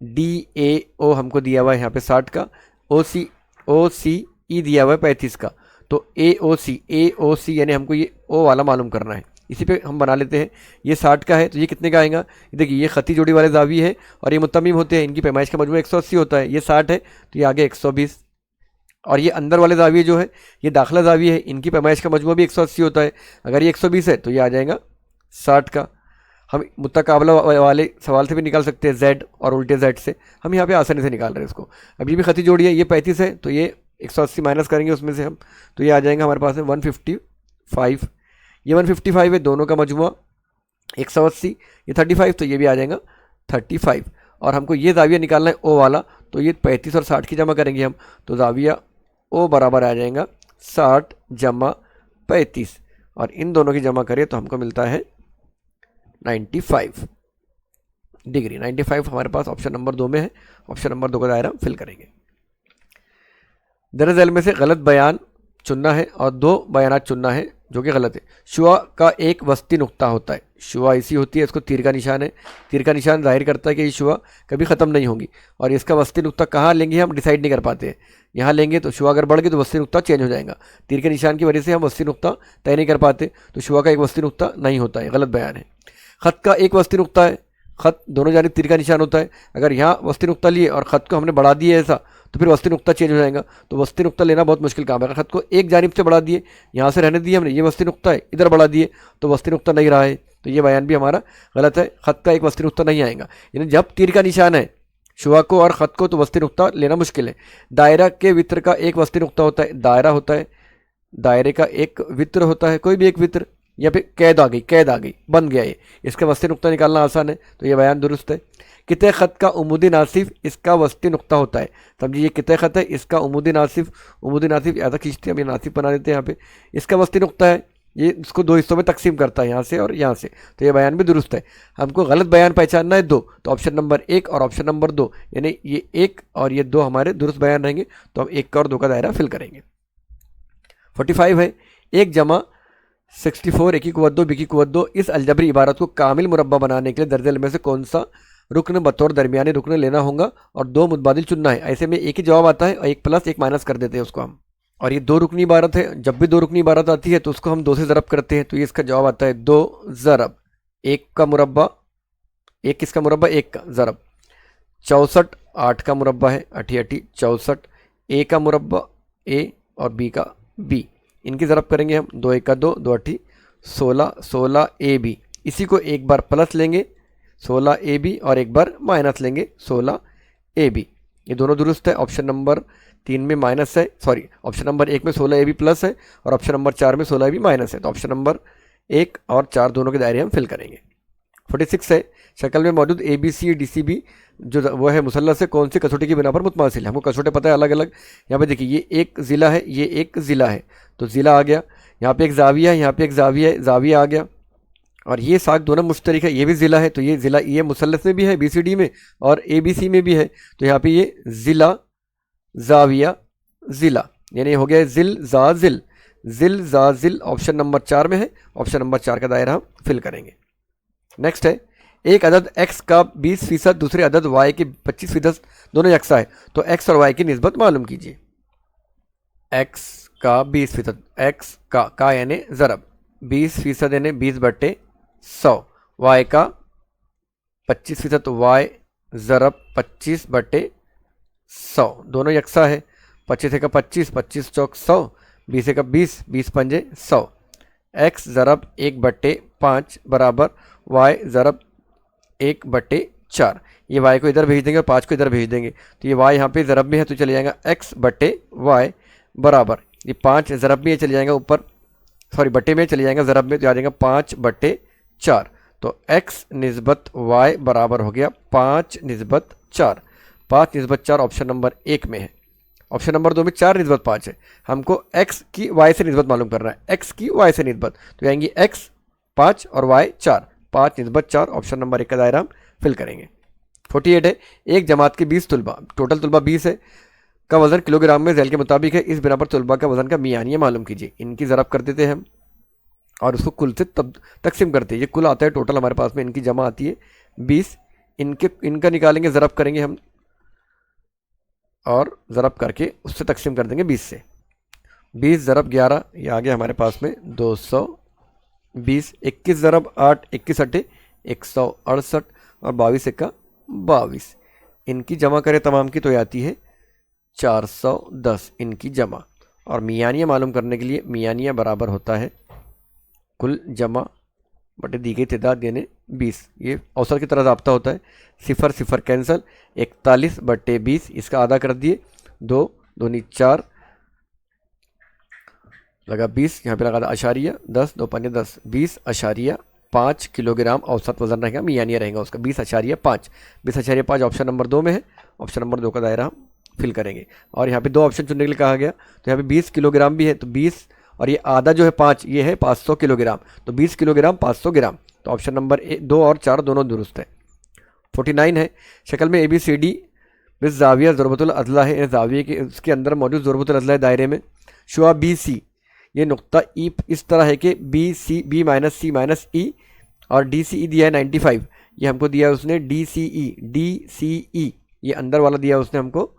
DAO हमको दिया हुआ है यहाँ पे 60 का, OCE दिया हुआ है 35 का, तो AOC यानी हमको ये O वाला मालूम करना है, इसी पे हम बना लेते हैं। ये 60 का है तो ये कितने का आएगा, देखिए ये खती जोड़ी वाले जावी है और ये मुत्तमीम होते हैं, इनकी पैमाइश का मजमू 180 होता है, ये 60 है तो ये आगे 120, और ये अंदर वाले जाविये जो है ये दाखिला जाविये है, इनकी पैमाइश का मजमू भी 180 होता है, अगर ये 120 है तो ये आ जाएगा 60 का। हम मुत्तकाबला वाले सवाल से भी निकाल सकते हैं Z और उल्टे Z से, हम यहाँ पे आसानी से निकाल रहे हैं इसको। अब ये भी खती जोड़ी है, ये 35 है तो ये 180 माइनस करेंगे उसमें से हम, तो ये आ जाएगा हमारे पास में 155, ये 155 है, दोनों का मजमुआ 180, ये 35 तो ये भी आ जाएगा 35, और हमको ये जाविया निकालना है O वाला, तो ये 35 और 60 की जमा करेंगे हम, तो जाविया O बराबर आ जाएगा 60 जमा 35, और इन दोनों की जमा करें तो हमको मिलता है 95 डिग्री। 95 हमारे पास ऑप्शन नंबर 2 में है, ऑप्शन नंबर 2 का दायरा फिल करेंगे। दरअसल में से गलत बयान चुनना है और 2 बयानात चुनना है जो कि गलत है। शुआ का एक वस्ती नुक्ता होता है, शुआ ऐसी होती है, इसको तीर का निशान है, तीर का निशान जाहिर करता है कि ये शुआ कभी ख़त्म नहीं होगी, और इसका वस्ती नुक्ता कहाँ लेंगे हम डिसाइड नहीं कर पाते हैं, यहाँ लेंगे तो शुआ अगर बढ़ गई तो वस्ती नुक्ता चेंज हो जाएगा, तीर के निशान की वजह से हम वस्ती नुक्ता तय नहीं कर पाते, तो शुआ का एक वस्ती नुक्ता नहीं होता है, गलत बयान है। ख़त का एक वस्ती नुक्ता है, ख़त दोनों जानिब तीर का निशान होता है, अगर यहाँ वस्ती नुक्ता लिए और ख़त को हमने बढ़ा दिए ऐसा तो फिर वस्ती नुक्ता चेंज हो जाएगा, तो वस्ती नुक्ता लेना बहुत मुश्किल काम है। अगर ख़त को एक जानिब से बढ़ा दिए, यहाँ से रहने दिए हमने, ये वस्ती नुक्ता है, इधर बढ़ा दिए तो वस्ती नुक्ता नहीं रहा है, तो ये बयान भी हमारा गलत है, ख़त का एक वस्ती नुक्ता नहीं आएगा। यानी जब तीर का निशान है शुआ को और ख़त को तो वस्ती नुक्ता लेना मुश्किल है। दायरा के वित्र का एक वस्ती नुक्ता होता है, दायरा होता है, दायरे का एक वित्र होता है, कोई भी एक वित्र, या फिर कैद आ गई बन गया ये, इसका वस्ती नुक्ता निकालना आसान है, तो ये बयान दुरुस्त है। किते ख़त का उमूदी नासिफ इसका वस्ती नुक्ता होता है, समझिए ये किते ख़त है, इसका उमूदी नासिफ ज़्यादा खींचते हैं, हम ये नासिफ बना देते हैं यहाँ पे, इसका वस्ती नुक्ता है, ये इसको 2 हिस्सों में तकसीम करता है, यहाँ से और यहाँ से, तो ये बयान भी दुरुस्त है। हमको गलत बयान पहचानना है 2, तो ऑप्शन नंबर 1 और ऑप्शन नंबर 2, यानी ये 1 और ये 2 हमारे दुरुस्त बयान रहेंगे, तो हम 1 का और 2 का दायरा फिल करेंगे। 45 है, 1 जमा 64 A की कुव्वत 2 B की कुव्वत 2, इस अलजबरी इबारत को कामिल मुरब्बा बनाने के लिए दर्जल में से कौन सा रुकन बतौर दरमियानी रुकन लेना होगा और 2 मुतबादिल चुनना है। ऐसे में एक ही जवाब आता है और 1 प्लस 1 माइनस कर देते हैं उसको हम, और ये 2 रुकनी इबारत है, जब भी 2 रुकनी इबारत आती है तो उसको हम 2 से ज़रब करते हैं, तो ये इसका जवाब आता है 2 ज़रब 1 का मुरब्बा, 1 किसका मुरब्बा 1 का ज़रब 64, 8 का मुरब्बा है 88 64, A का मुरब्बा A और B का B, इनकी ज़रब करेंगे हम, 2 1 का 2 2 8 16 16 AB, इसी को एक बार प्लस लेंगे 16 AB और एक बार माइनस लेंगे 16 AB, ये दोनों दुरुस्त है। ऑप्शन नंबर 3 में माइनस है, सॉरी ऑप्शन नंबर 1 में 16 AB प्लस है और ऑप्शन नंबर 4 में 16 AB माइनस है, तो ऑप्शन नंबर 1 और 4 दोनों के दायरे हम फिल करेंगे। 46 है, शक्ल में मौजूद ABC DCB जो वो है मुसल्लस से कौन सी कसौटी की बिना पर मुतमासिल है। हमको कसौटे पता है अलग अलग, यहाँ पे देखिए ये एक ज़िला है, ये एक ज़िला है, तो ज़िला आ गया, यहाँ पे एक जाविया है, यहाँ पे एक जाविया है, जाविया आ गया, और ये साख दोनों मुश्तरिक है, ये भी ज़िला है, तो ये ज़िला ये मुसल्लस में भी है BCD में और ABC में भी है, तो यहाँ पे ये ज़िला जाविया ज़िला, यानी हो गया ज़िल जा ज़िल, ऑप्शन नंबर 4 में है, ऑप्शन नंबर 4 का दायरा हम फिल करेंगे। नेक्स्ट है, एक अदद x का 20% दूसरे अदद y के 25% दोनों यकसा है, तो x और y की निस्बत मालूम कीजिए। x का 20%, x का यानी ज़रब 20% यानी 20/100, y का 25% y ज़रब 25/100 दोनों यकसा है, 25 का 25, 25 चौक 100, 20 का 20, 20 पंजे 100। x ज़रब 1/5 बराबर y ज़रब 1/4। ये y को इधर भेज देंगे और 5 को इधर भेज देंगे, तो ये y यहाँ पे ज़रब में है तो चले जाएगा x/y बराबर, ये 5 ज़रब में चले जाएगा ऊपर, सॉरी बटे में चले जाएगा, ज़रब में तो आ जाएगा 5/4। तो x निस्बत y बराबर हो गया 5/4। 5/4 ऑप्शन नंबर 1 में है। ऑप्शन नंबर 2 में 4/5 है। हमको x की y से निस्बत मालूम करना है, x की y से निस्बत, तो आएंगी x 5 और y 4, 5/4 ऑप्शन नंबर 1 का दायरा हम फिल करेंगे। 48 है, एक जमात के 20 तलबा, टोटल तलबा 20 है, का वजन किलोग्राम में झैल के मुताबिक है, इस बिना पर तलबा का वजन का मियानिया मालूम कीजिए। इनकी ज़रब कर देते हैं हम और उसको कुल से तब तकसीम करते हैं। ये कुल आता है टोटल हमारे पास में, इनकी जमा आती है 20, इनका निकालेंगे, ज़रब करेंगे हम और ज़रब करके उससे तकसीम कर देंगे 20 से। 20 ज़रब 11, ये आ गया हमारे पास में 220। 21 ज़रब 8, 21 अट्ठे 168 और 22 एक्का 22। इनकी जमा करें तमाम की तो आती है 410 इनकी जमा। और मियानिया मालूम करने के लिए मियानिया बराबर होता है कुल जमा बटे दी गई तादाद यानी 20। ये औसत की तरह ज़ाब्ता होता है, 0 0 कैंसिल, 41/20 इसका आधा कर दिए, 2 दूनी 4 लगा 20, यहाँ पे लगा था अशारिया 10, 2 पंजे 10, 20.5 किलोग्राम औसत वजन रहेगा, मियानिया रहेगा उसका 20.5। 20.5 ऑप्शन नंबर 2 में है। ऑप्शन नंबर 2 का दायरा हम फिल करेंगे। और यहाँ पे 2 ऑप्शन चुनने के लिए कहा गया, तो यहाँ पे 20 किलोग्राम भी है, तो 20 और ये आधा जो है 5, ये है 500 किलोग्राम, तो 20 किलोग्राम 500 ग्राम, तो ऑप्शन नंबर 2 और 4 दोनों दुरुस्त है। 49 है, शक्ल में ABCD बिस जाविया ज़रबतुल अदला है, जाविये के उसके अंदर मौजूद ज़रबतुल अदला है दायरे में। शुआ BC, ये नुक्ता E इस तरह है कि BC B - C - E और DCE दिया है 95, ये हमको दिया है उसने DCE, ये अंदर वाला दिया उसने हमको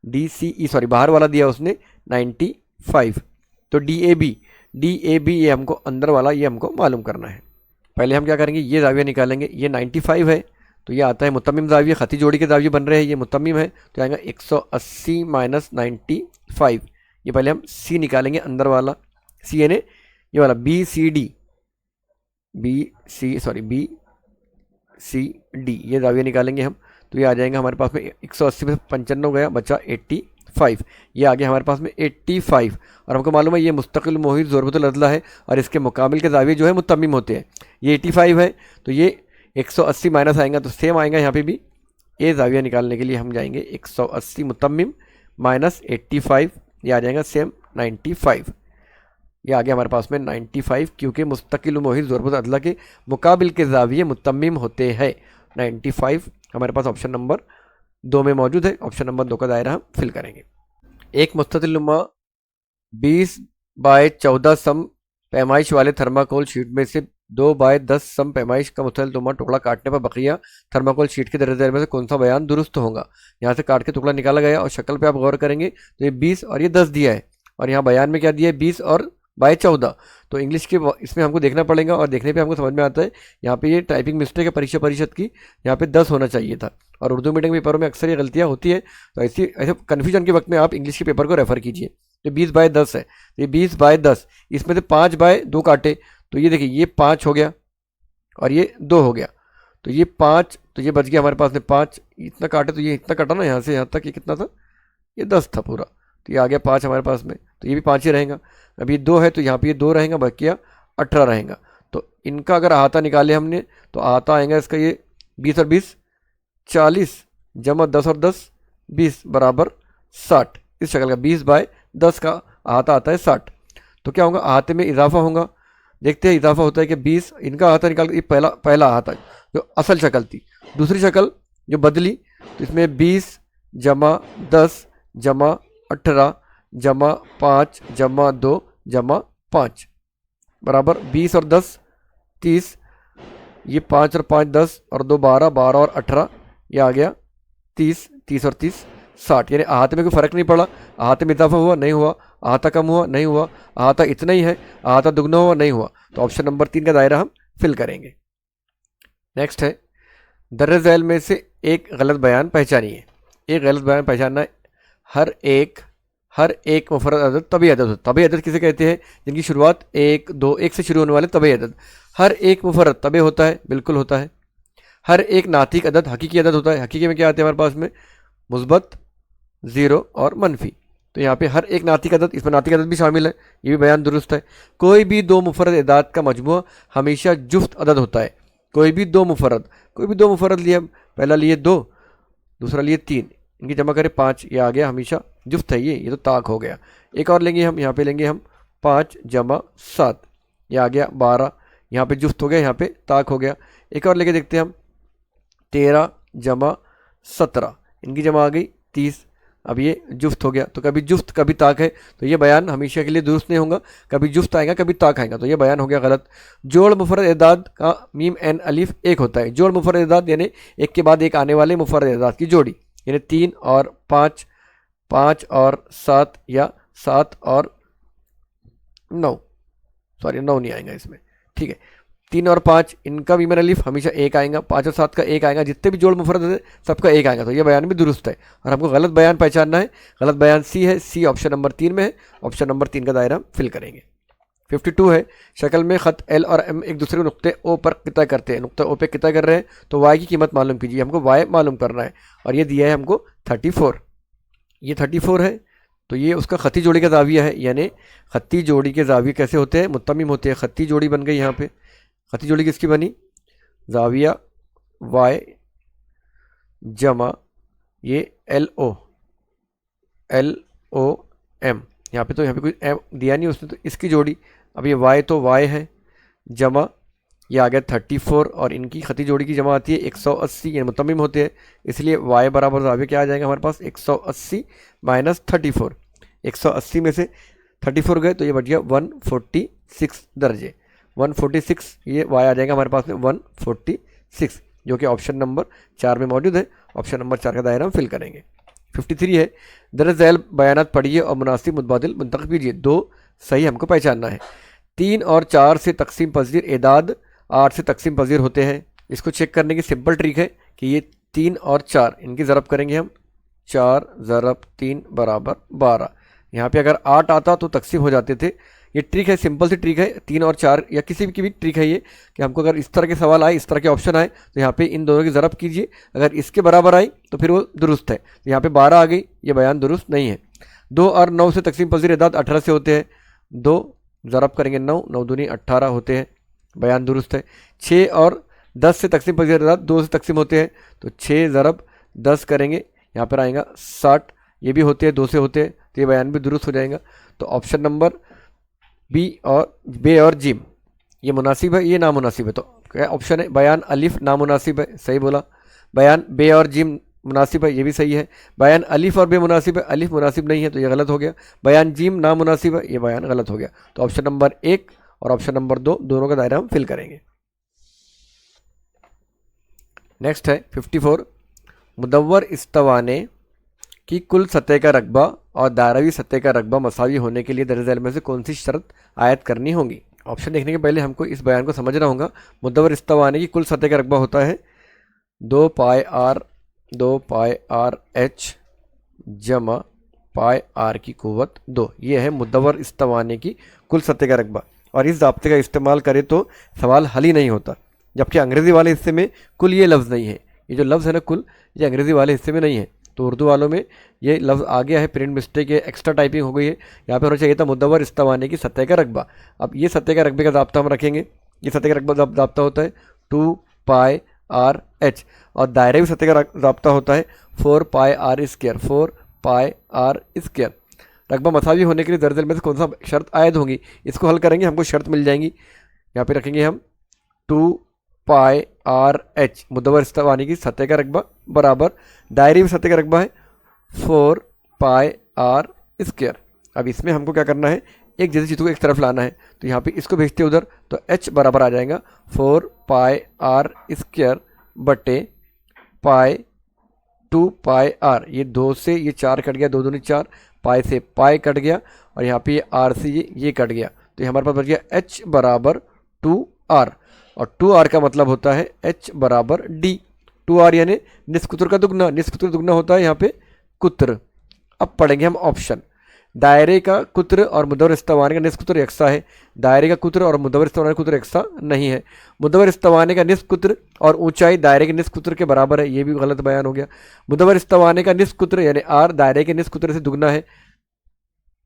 DCE, सॉरी बाहर वाला दिया उसने 95। तो DAB ये हमको अंदर वाला ये हमको मालूम करना है। पहले हम क्या करेंगे, ये जाविया निकालेंगे, ये 95 है तो ये आता है मुतम्मिम जाविया, खती जोड़ी के जाविये बन रहे हैं, ये मुतम्मिम है तो आएगा 180 - 95। ये पहले हम C निकालेंगे अंदर वाला, C यानी ये वाला BCD, ये जाविया निकालेंगे हम, तो ये आ जाएगा हमारे पास में 180 में 95 गया, बचा 85, ये आ गया हमारे पास में 85। और हमको मालूम है ये मुस्तकिल मोहित ज़रबतुल अदला है और इसके मुकाबिल के जाविये जो है मुतम्मिम होते हैं। ये 85 है तो ये 180 माइनस आएगा तो सेम आएगा यहाँ पे भी। ये जाविया निकालने के लिए हम जाएंगे 180 मुतम्मिम माइनस 85, ये आ जाएगा सेम 95। ये आ गया हमारे पास में 95, क्योंकि मुस्तकिल मोहित ज़रबतुल अदला के मुकाबिल के जाविये मुतम्मिम होते हैं। 95 हमारे पास ऑप्शन नंबर 2 में मौजूद है। ऑप्शन नंबर 2 का दायरा हम फिल करेंगे। एक मुस्ततिलनुमा 20/14 सम पैमाइश वाले थर्माकोल शीट में से 2/10 सम पैमाइश का मुस्ततिलनुमा टुकड़ा काटने पर बकिया थर्माकोल शीट के दर्जे में से कौन सा बयान दुरुस्त होगा। यहाँ से काट के टुकड़ा निकाला गया और शक्ल पे आप गौर करेंगे तो ये 20 और ये 10 दिया है, और यहाँ बयान में क्या दिया है 20 और 14। तो इंग्लिश के इसमें हमको देखना पड़ेगा और देखने पे हमको समझ में आता है यहाँ पे ये टाइपिंग मिस्टेक है परीक्षा परिषद की, यहाँ पे 10 होना चाहिए था, और उर्दू मीडियम पेपरों में अक्सर ये गलतियाँ होती है। तो ऐसे कन्फ्यूजन के वक्त में आप इंग्लिश के पेपर को रेफर कीजिए। तो 20/10 है, तो ये 20/10, इसमें से 5/2 काटे तो ये देखिए ये 5 हो गया और ये 2 हो गया, तो ये 5, तो ये बच गया हमारे पास में 5, इतना काटे तो ये इतना कटा ना यहाँ से यहाँ तक, ये कितना था, ये 10 था पूरा, तो ये आ गया 5 हमारे पास में, तो ये भी 5 ही रहेगा। अब ये 2 है तो यहाँ पे ये 2 रहेगा, बकिया 18 रहेगा। तो इनका अगर अहाता निकाले हमने तो अहाता आएगा इसका ये 20 और 20 40 जमा 10 और 10 20 बराबर 60। इस शक्ल का 20/10 का अहाता आता है 60। तो क्या होगा, अहाते में इजाफा होगा, देखते हैं इजाफा होता है कि 20, इनका अहाता निकाल के पहला अहाता जो असल शक्ल थी, दूसरी शक्ल जो बदली तो इसमें 20 जमा 10 जमा 18 जमा 5 जमा 2 जमा 5 बराबर 20 और 10 30, ये 5 और 5 10 और 2 12, 12 और 18 ये आ गया 30, 30 और 30 60। यानी अहाते में कोई फ़र्क नहीं पड़ा, अहाते में इजाफा हुआ नहीं हुआ, अहाता कम हुआ नहीं हुआ, अहाता इतना ही है, अहाता दुगना हुआ नहीं हुआ। तो ऑप्शन नंबर 3 का दायरा हम फिल करेंगे। नेक्स्ट है, दर्ज झैल में से एक गलत बयान पहचानिए। एक गलत बयान पहचानना है, हर एक मुफर्रद अदद तबई अदद होता है। तबई अदद किसे कहते हैं? जिनकी शुरुआत 1, 2, 1 से शुरू होने वाले तबई अदद। हर एक मुफर्रद तबई होता है, बिल्कुल होता है। हर एक नातिक अदद हकीकी अदद होता है। हकीकी में क्या आते हैं हमारे पास में? मुस्बत, ज़ीरो और मनफी। तो यहाँ पे हर एक नातिक अदद, इसमें नातिक अदद भी शामिल है, ये भी बयान दुरुस्त है। कोई भी दो मुफर्रद एदाद का मजमूआ हमेशा जुफ्त अदद होता है। कोई भी दो मुफर्रद लिए, पहला लिए 2, दूसरा लिए 3, इनकी जमा करें 5, ये आ गया हमेशा जुफ्त है। ये तो ताक हो गया। एक और लेंगे हम, यहाँ पे लेंगे हम 5 जमा 7, ये आ गया 12, यहाँ पे जुफ्त हो गया, यहाँ पे ताक हो गया। एक और लेके देखते हैं हम 13 जमा 17, इनकी जमा आ गई 30, अब ये जुफ्त हो गया। तो कभी जुफ्त कभी ताक है, तो ये बयान हमेशा के लिए दुरुस्त नहीं होगा। कभी जुफ्त आएगा कभी ताक आएगा, तो ये बयान हो गया गलत। जोड़ मुफर्रद एदाद का मीम एन अलिफ 1 होता है। जोड़ मुफर्रद एदाद यानी एक के बाद एक आने वाले मुफर्रद एदाद की जोड़ी, यानी 3 और 5, 5 और 7, या 7 और 9, सॉरी 9 नहीं आएगा इसमें, ठीक है। 3 और 5 इनका मीम अलिफ हमेशा 1 आएगा, 5 और 7 का 1 आएगा, जितने भी जोड़ मुफर्रद है सबका 1 आएगा। तो ये बयान भी दुरुस्त है। और हमको गलत बयान पहचानना है। गलत बयान सी है, सी ऑप्शन नंबर 3 में है। ऑप्शन नंबर 3 का दायरा हम फिल करेंगे। 52 है, शक्ल में ख़त एल और एम एक दूसरे को नुक्ते ओ पर किता करते हैं। नुक्ता ओ पे किता कर रहे हैं, तो वाई की कीमत मालूम कीजिए। हमको वाई मालूम करना है, और ये दिया है हमको 34। ये 34 है, तो ये उसका खत्ती जोड़ी का जाविया है। यानी खत्ती जोड़ी के जाविये कैसे होते हैं? मुत्तमिम होते हैं। खत्ती जोड़ी बन गई यहाँ पे। खत्ती जोड़ी किसकी बनी? जाविया वाई जमा ये एल ओ एम, यहाँ पे तो यहाँ पे कोई एम दिया नहीं उसने, तो इसकी जोड़ी। अब ये वाई तो वाई है, जमा ये आ गया 34, और इनकी खती जोड़ी की जमा आती है 180, ये मुतमिम होते हैं। इसलिए वाई बराबर जाविया क्या आ जाएगा हमारे पास? 180 माइनस 34। 180 में से 34 गए तो ये बच गया 146 दर्जे। 146 ये वाई आ जाएगा हमारे पास में 146, जो कि ऑप्शन नंबर 4 में मौजूद है। ऑप्शन नंबर 4 का दायरा हम फिल करेंगे। 53 है, दरअ झैल बयानात पढ़िए और मुनासिब मुतबादिल मुंतखब कीजिए। 2 सही हमको पहचानना है। 3 और 4 से तकसीम पजीर एदाद 8 से तकसीम पजीर होते हैं। इसको चेक करने की सिंपल ट्रिक है कि ये 3 और 4 इनकी ज़रब करेंगे हम। 4 ज़रब 3 बराबर 12। यहाँ पे अगर 8 आता तो तकसीम हो जाते थे। ये ट्रिक है, सिंपल सी ट्रिक है। 3 और 4 या किसी की भी ट्रिक है ये, कि हमको अगर इस तरह के सवाल आए, इस तरह के ऑप्शन आए, तो यहाँ पे इन दोनों की ज़रब कीजिए। अगर इसके बराबर आई तो फिर वो दुरुस्त है। तो यहाँ पे 12 आ गई, ये बयान दुरुस्त नहीं है। 2 और 9 से तकसीम पजीर एदाद 18 से होते हैं। 2 ज़रब करेंगे 9, 9 दूनी 18 होते हैं, बयान दुरुस्त है। 6 और 10 से तकसीम पजीर एदाद 2 से तकसीम होते हैं, तो 6 ज़रब 10 करेंगे, यहाँ पर आएगा 60, ये भी होते हैं 2 से होते हैं, तो ये बयान भी दुरुस्त हो जाएगा। तो ऑप्शन नंबर बी और बे और जिम ये मुनासिब है, ये नामुनासिब है। तो क्या ऑप्शन है? बयान अलिफ नामुनासिब है, सही बोला। बयान बे और जिम मुनासिब है, ये भी सही है। बयान अलिफ और बे मुनासिब है, अलिफ मुनासिब नहीं है, तो ये गलत हो गया। बयान जिम नामुनासिब है, ये बयान गलत हो गया। तो ऑप्शन नंबर 1 और ऑप्शन नंबर 2 दोनों का दायरा हम फिल करेंगे। नेक्स्ट है 54, मुदव्वर इस्तवाने कि कुल सतह का रकबा और दायरवी सतह का रकबा मसावी होने के लिए दरअसल में से कौन सी शर्त आयत करनी होगी? ऑप्शन देखने के पहले हमको इस बयान को समझना होगा। मुदव्वर इस्तवाने की कुल सतह का रकबा होता है 2 पाई आर एच जमा पाई आर की कुव्वत 2। ये है मुदव्वर इस्तवाने की कुल सतह का रकबा। और इस ज़ाब्ते का इस्तेमाल करें तो सवाल हल ही नहीं होता। जबकि अंग्रेज़ी वाले हिस्से में कुल ये लफ्ज़ नहीं है। ये जो लफ्ज़ है ना कुल, ये अंग्रेज़ी वाले हिस्से में नहीं है। तो उर्दू वालों में ये लफ्ज़ आ गया है, प्रिंट मिस्टेक है, एक्स्ट्रा टाइपिंग हो गई है। यहाँ पे होना चाहिए था मुदव्वर इस्तवाने की सतह का रकबा। अब ये सतह का रकबे का ज़ाब्ता हम रखेंगे। ये सतह का रकबा ज़ाब्ता होता है 2 पाई आर एच, और दायरे सतह का ज़ाब्ता होता है 4 pi R square, 4 pi R square. रकबा मसावी होने के लिए दरअसल में से कौन सा शर्त आयद होगी? इसको हल करेंगे, हमको शर्त मिल जाएंगी। यहाँ पे रखेंगे हम 2 पाई आर एच, मुदव्वर इस्तवाने की सतह का रकबा बराबर दायरे में सतह का रकबा है 4 पाई आर स्क्वायर। अब इसमें हमको क्या करना है? एक जैसे चीज़ को एक तरफ लाना है, तो यहाँ पे इसको भेजते उधर, तो h बराबर आ जाएगा 4 पाई आर स्क्वायर बटे पाई 2 पाई आर। ये 2 से ये 4 कट गया, 2 दूनी 4, पाई से पाई कट गया, और यहाँ पे ये आर से ये कट गया, तो ये हमारे पास बच गया h बराबर 2r। और 2r का मतलब होता है h बराबर d। 2r यानी निस्कुत्र का दुगना, निस्कुत्र दुगना होता है यहाँ पे कुत्र। अब पढ़ेंगे हम ऑप्शन। दायरे का कुत्र और मुदव्वर इस्तवाने का निस्फ कुत्र यकसा है। दायरे का कुत्र और मुदव्वर इस्तवाने का कुत्र यकसा नहीं है। मुदव्वर इस्तवाने का निस्फ कुत्र और ऊंचाई दायरे के निस्फ कुत्र के बराबर है, ये भी गलत बयान हो गया। मुदव्वर इस्तवाने का निस्फ कुत्र यानी आर दायरे के निस्फ कुत्र से दुगना है।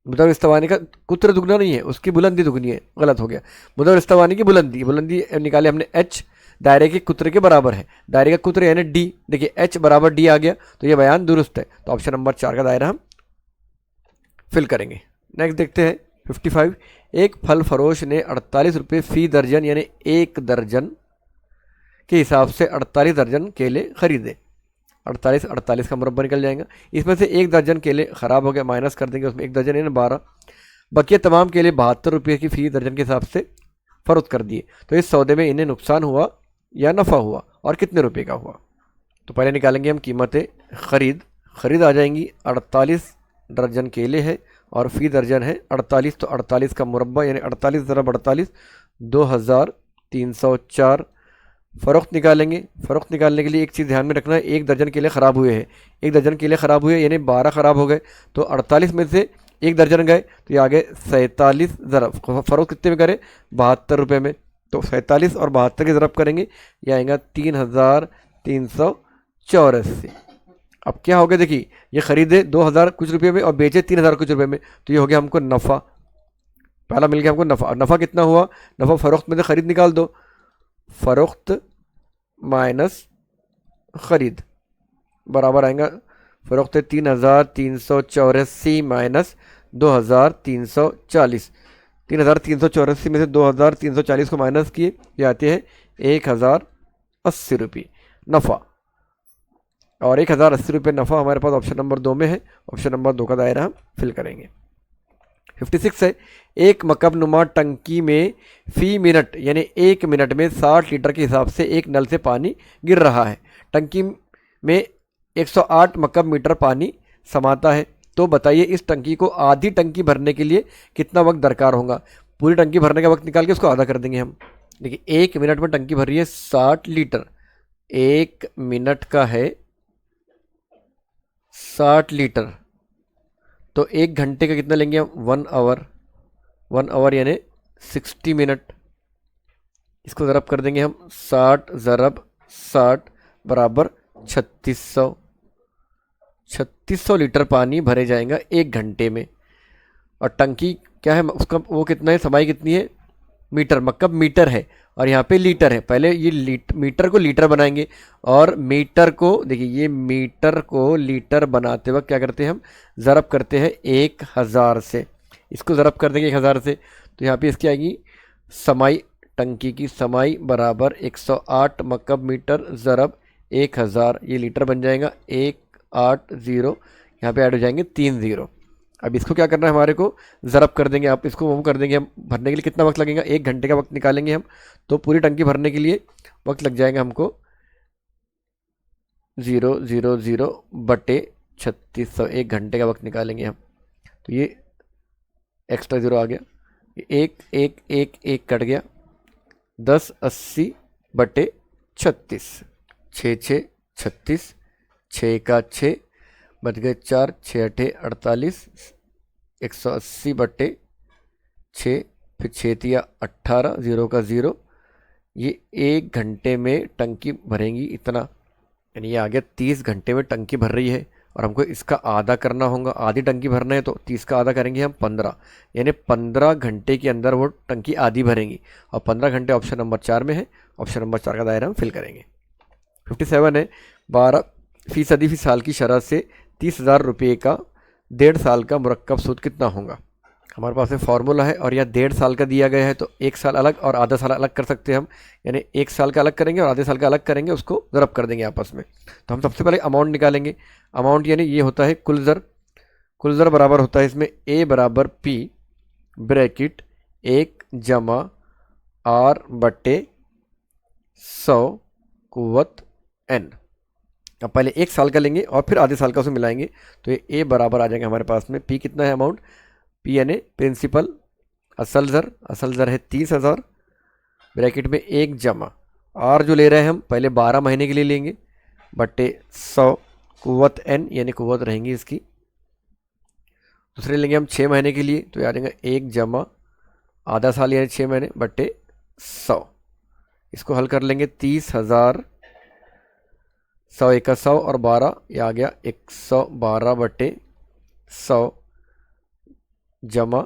मुदव्वर इस्तवाने का कुत्र दुगना नहीं है, उसकी बुलंदी दुगनी है, गलत हो गया। मुदव्वर इस्तवाने की बुलंदी बुलंदी निकाले हमने एच दायरे के कुत्र के बराबर है। दायरे का कुत्र यानी डी, देखिए एच बराबर डी आ गया, तो ये बयान दुरुस्त है। तो ऑप्शन नंबर 4 का दायरा हम फिल करेंगे। नेक्स्ट देखते हैं 55। एक फल फरोश ने 48 रुपये फी दर्जन यानी एक दर्जन के हिसाब से 48 दर्जन केले खरीदे। 48 48 का मुरब्बा निकल जाएगा। इसमें से एक दर्जन केले ख़राब हो गए, माइनस कर देंगे, उसमें एक दर्जन यानी 12। बकिया तमाम केले 72 रुपये की फी दर्जन के हिसाब से फ़रोख्त कर दिए। तो इस सौदे में इन्हें नुकसान हुआ या नफ़ा हुआ और कितने रुपए का हुआ। तो पहले निकालेंगे हम कीमतें खरीद। खरीद आ जाएंगी 48 दर्जन केले है और फ़ी दर्जन है 48, तो 48 का मुरब्बा यानी 48 ज़रब 48 2304। फ़रोख्त निकालेंगे। फ़रोख्त निकालने के लिए एक चीज़ ध्यान में रखना है, एक दर्जन केले ख़राब हुए हैं, एक दर्जन केले ख़राब हुए यानी 12 ख़राब हो गए, तो 48 में से एक दर्जन गए तो ये आ गए 47 ज़रब। फ़रोख्त कितने में करें? 72 रुपये में। तो 47 और 72 के ज़रब करेंगे, ये आएगा 3384। अब क्या हो गया, देखिए ये ख़रीदे 2000 कुछ रुपये में और बेचे 3000 कुछ रुपये में, तो ये हो गया हमको नफ़ा। पहला मिल गया हमको नफ़ा। नफ़ा कितना हुआ? नफ़ा फ़रोख्त में से ख़रीद निकाल दो, फ़रोख्त माइनस ख़रीद बराबर आएगा फ़रोख्त 3384 माइनस 2340। 3384 में से 2340 को माइनस किए, ये आते हैं 1080 रुपये नफ़ा। और 1080 रुपये नफ़ा हमारे पास ऑप्शन नंबर 2 में है। ऑप्शन नंबर 2 का दायरा हम फिल करेंगे। 56 है। एक मकब नुमा टंकी में फ़ी मिनट यानी एक मिनट में 60 लीटर के हिसाब से एक नल से पानी गिर रहा है। टंकी में 108 मकब मीटर पानी समाता है। तो बताइए इस टंकी को आधी टंकी भरने के लिए कितना वक्त दरकार होगा। पूरी टंकी भरने का वक्त निकाल के उसको आधा कर देंगे हम। देखिए एक मिनट में टंकी भर रही है 60 लीटर, एक मिनट का है 60 लीटर, तो एक घंटे का कितना लेंगे हम? 1 आवर। 1 आवर यानी 60 मिनट। इसको ज़रब कर देंगे हम, 60 ज़रब 60 बराबर 3600। 3600 लीटर पानी भरे जाएगा एक घंटे में। और टंकी क्या है उसका, वो कितना है, समाई कितनी है? मीटर, मकब मीटर है और यहाँ पे लीटर है। पहले ये मीटर को लीटर बनाएंगे और मीटर को, देखिए ये मीटर को लीटर बनाते वक्त क्या करते हैं हम? ज़रब करते हैं 1000 से। इसको ज़रब कर देंगे 1000 से, तो यहाँ पे इसकी आएगी समाई, टंकी की समाई बराबर 108 मकब मीटर ज़रब 1000, ये लीटर बन जाएगा 180। यहाँ पे ऐड हो जाएंगे 3 0। अब इसको क्या करना है, हमारे को ज़रब कर देंगे। आप इसको वो कर देंगे हम, भरने के लिए कितना वक्त लगेगा? एक घंटे का वक्त निकालेंगे हम। तो पूरी टंकी भरने के लिए वक्त लग जाएगा हमको 000 बटे 3600, एक घंटे का वक्त निकालेंगे हम। तो ये एक्स्ट्रा ज़ीरो आ गया, एक एक एक एक कट गया, 1080 बटे 36, 6 6 36, 6 का 6 बच गए 4, 6 8 48, 180 बटे 6, फिर 6 तिया 18, 0 का 0। ये एक घंटे में टंकी भरेंगी इतना, यानी ये आ गया 30 घंटे में टंकी भर रही है। और हमको इसका आधा करना होगा, आधी टंकी भरना है तो 30 का आधा करेंगे हम 15, यानी 15 घंटे के अंदर वो टंकी आधी भरेंगी। और 15 घंटे ऑप्शन नंबर 4 में है। ऑप्शन नंबर 4 का दायरा हम फिल करेंगे। 57 है। 12% फी साल की शरह से 30,000 रुपये का 1.5 साल का मुरक्कब सूद कितना होगा। हमारे पास में फार्मूला है और यह 1.5 साल का दिया गया है, तो 1 साल अलग और आधा साल अलग कर सकते हैं हम। यानी 1 साल का अलग करेंगे और आधे साल का अलग करेंगे, उसको ज़रब कर देंगे आपस में। तो हम सबसे पहले अमाउंट निकालेंगे। अमाउंट यानी ये होता है कुल ज़र। कुल ज़र बराबर होता है इसमें A बराबर P ब्रैकेट 1 जमा R बटे 100 कुव्वत N। अब पहले 1 साल का लेंगे और फिर आधे साल का उसे मिलाएंगे, तो ये A बराबर आ जाएगा हमारे पास में। P कितना है अमाउंट? P यानी प्रिंसिपल, असल ज़र है 30,000 ब्रैकेट में 1 जमा R जो ले रहे हैं हम पहले 12 महीने के लिए लेंगे बटे 100 कुव्वत N, यानी कुव्वत रहेंगी इसकी दूसरे लेंगे हम 6 महीने के लिए, तो ये आ जाएगा 1 जमा आधा साल यानी 6 महीने बटे 100। इसको हल कर लेंगे 30,000, 100 एक 100 और 12, ये आ गया 112 बटे 100 जमा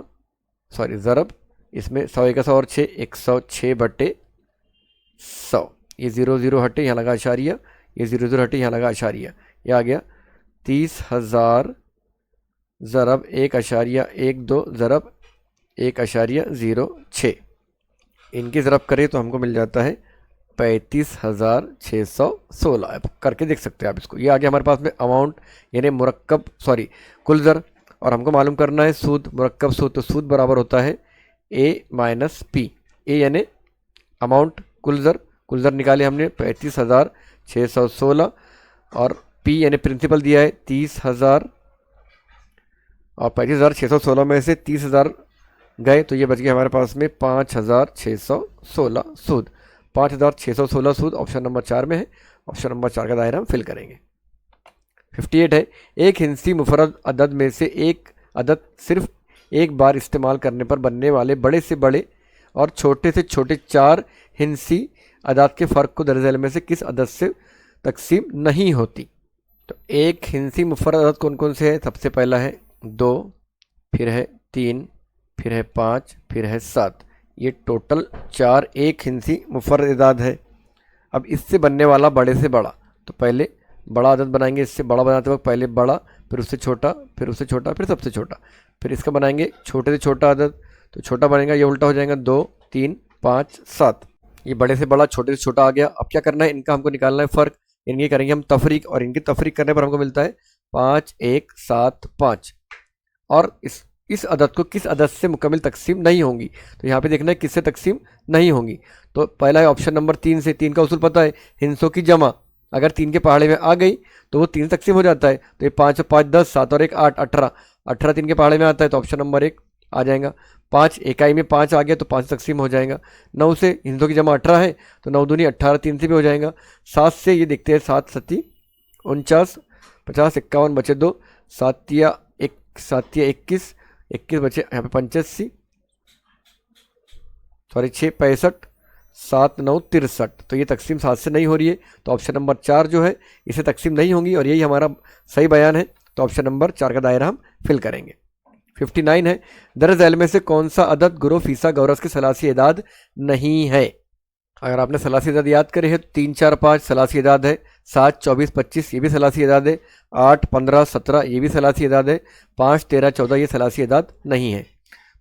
ज़रब इसमें 100 एक 100 और 6, 106 बटे 100। ये 0 0 हटे, यहाँ लगा आशारिया, ये 0 0 हटे, यहाँ लगा आशारिया, ये आ गया 30,000 ज़रब 1.12 ज़रब 1.06। इनकी ज़रब करें तो हमको मिल जाता है 35,616। अब करके देख सकते हैं आप इसको। ये आ गया हमारे पास में अमाउंट यानी मुरक्कब कुल ज़र, और हमको मालूम करना है सूद, मुरक्कब सूद। तो सूद बराबर होता है ए माइनस पी। ए यानी अमाउंट कुल ज़र निकाले हमने 35,616, और पी यानी प्रिंसिपल दिया है 30,000, और 35,616 में से 30,000 गए तो ये बच गया हमारे पास में 5,616 सूद। 5,616 सूद ऑप्शन नंबर 4 में है। ऑप्शन नंबर 4 का दायरा हम फिल करेंगे। 58 है, एक हिंसी मुफरद अदद में से एक अदद सिर्फ एक बार इस्तेमाल करने पर बनने वाले बड़े से बड़े और छोटे से छोटे 4 हिंसी अदाद के फ़र्क को दर्ज में से किस अदद से तकसीम नहीं होती। तो एक हिंसी मुफरद अदद कौन कौन से है? सबसे पहला है 2, फिर है 3, फिर है 5, फिर है 7। ये टोटल 4 एक हिंसी मुफरद अदाद है। अब इससे बनने वाला बड़े से बड़ा, तो पहले बड़ा अदद बनाएंगे। इससे बड़ा बनाते वक्त पहले बड़ा, फिर उससे छोटा, फिर उससे छोटा, फिर सबसे छोटा, फिर इसका बनाएंगे छोटे से छोटा अदद। तो छोटा बनेगा, ये उल्टा हो जाएगा 2, 3, 5, 7। ये बड़े से बड़ा छोटे से छोटा आ गया। अब क्या करना है, इनका हमको निकालना है फ़र्क। इनकी करेंगे हम तफरीक, और इनकी तफरीक करने पर हमको मिलता है 5, 1, 7, 5। और इस अदद को किस अदद से मुकम्मल तकसीम नहीं होंगी। तो यहाँ पे देखना है किससे तकसीम नहीं होंगी। तो पहला है ऑप्शन नंबर 3 से। 3 का उसूल पता है, हिंसों की जमा अगर 3 के पहाड़े में आ गई तो वो 3 तकसीम हो जाता है। तो ये 5 और 5 10, 7 और 1 8, 18। 18 3 के पहाड़े में आता है तो ऑप्शन नंबर 1 आ जाएगा। 5 इकाई में 5 आ गया तो 5 तकसीम हो जाएगा। 9 से हिंसों की जमा 18 है तो 9 दूनी 18, 3 से भी हो जाएगा। 7 से ये देखते हैं 7 7 49, 50 51 बचे 2, 7 या 21, 21 बचे यहाँ पे 85, सॉरी 6 65, 7 9 63। तो ये तकसीम 7 से नहीं हो रही है, तो ऑप्शन नंबर 4 जो है इसे तकसीम नहीं होंगी, और यही हमारा सही बयान है। तो ऑप्शन नंबर 4 का दायरा हम फिल करेंगे। 59 है, दर्ज झैल में से कौन सा अदद गुरो फीसा गौरस के सलासी एदाद नहीं है। अगर आपने सलासी एदाद याद करे है तो 3 4 5 सलासी एदाद है, 7 24 25 ये भी सलासी एदाद है, 8 15 17 ये भी सलासी एदाद है, 5 13 14 ये सलासी एदाद नहीं है।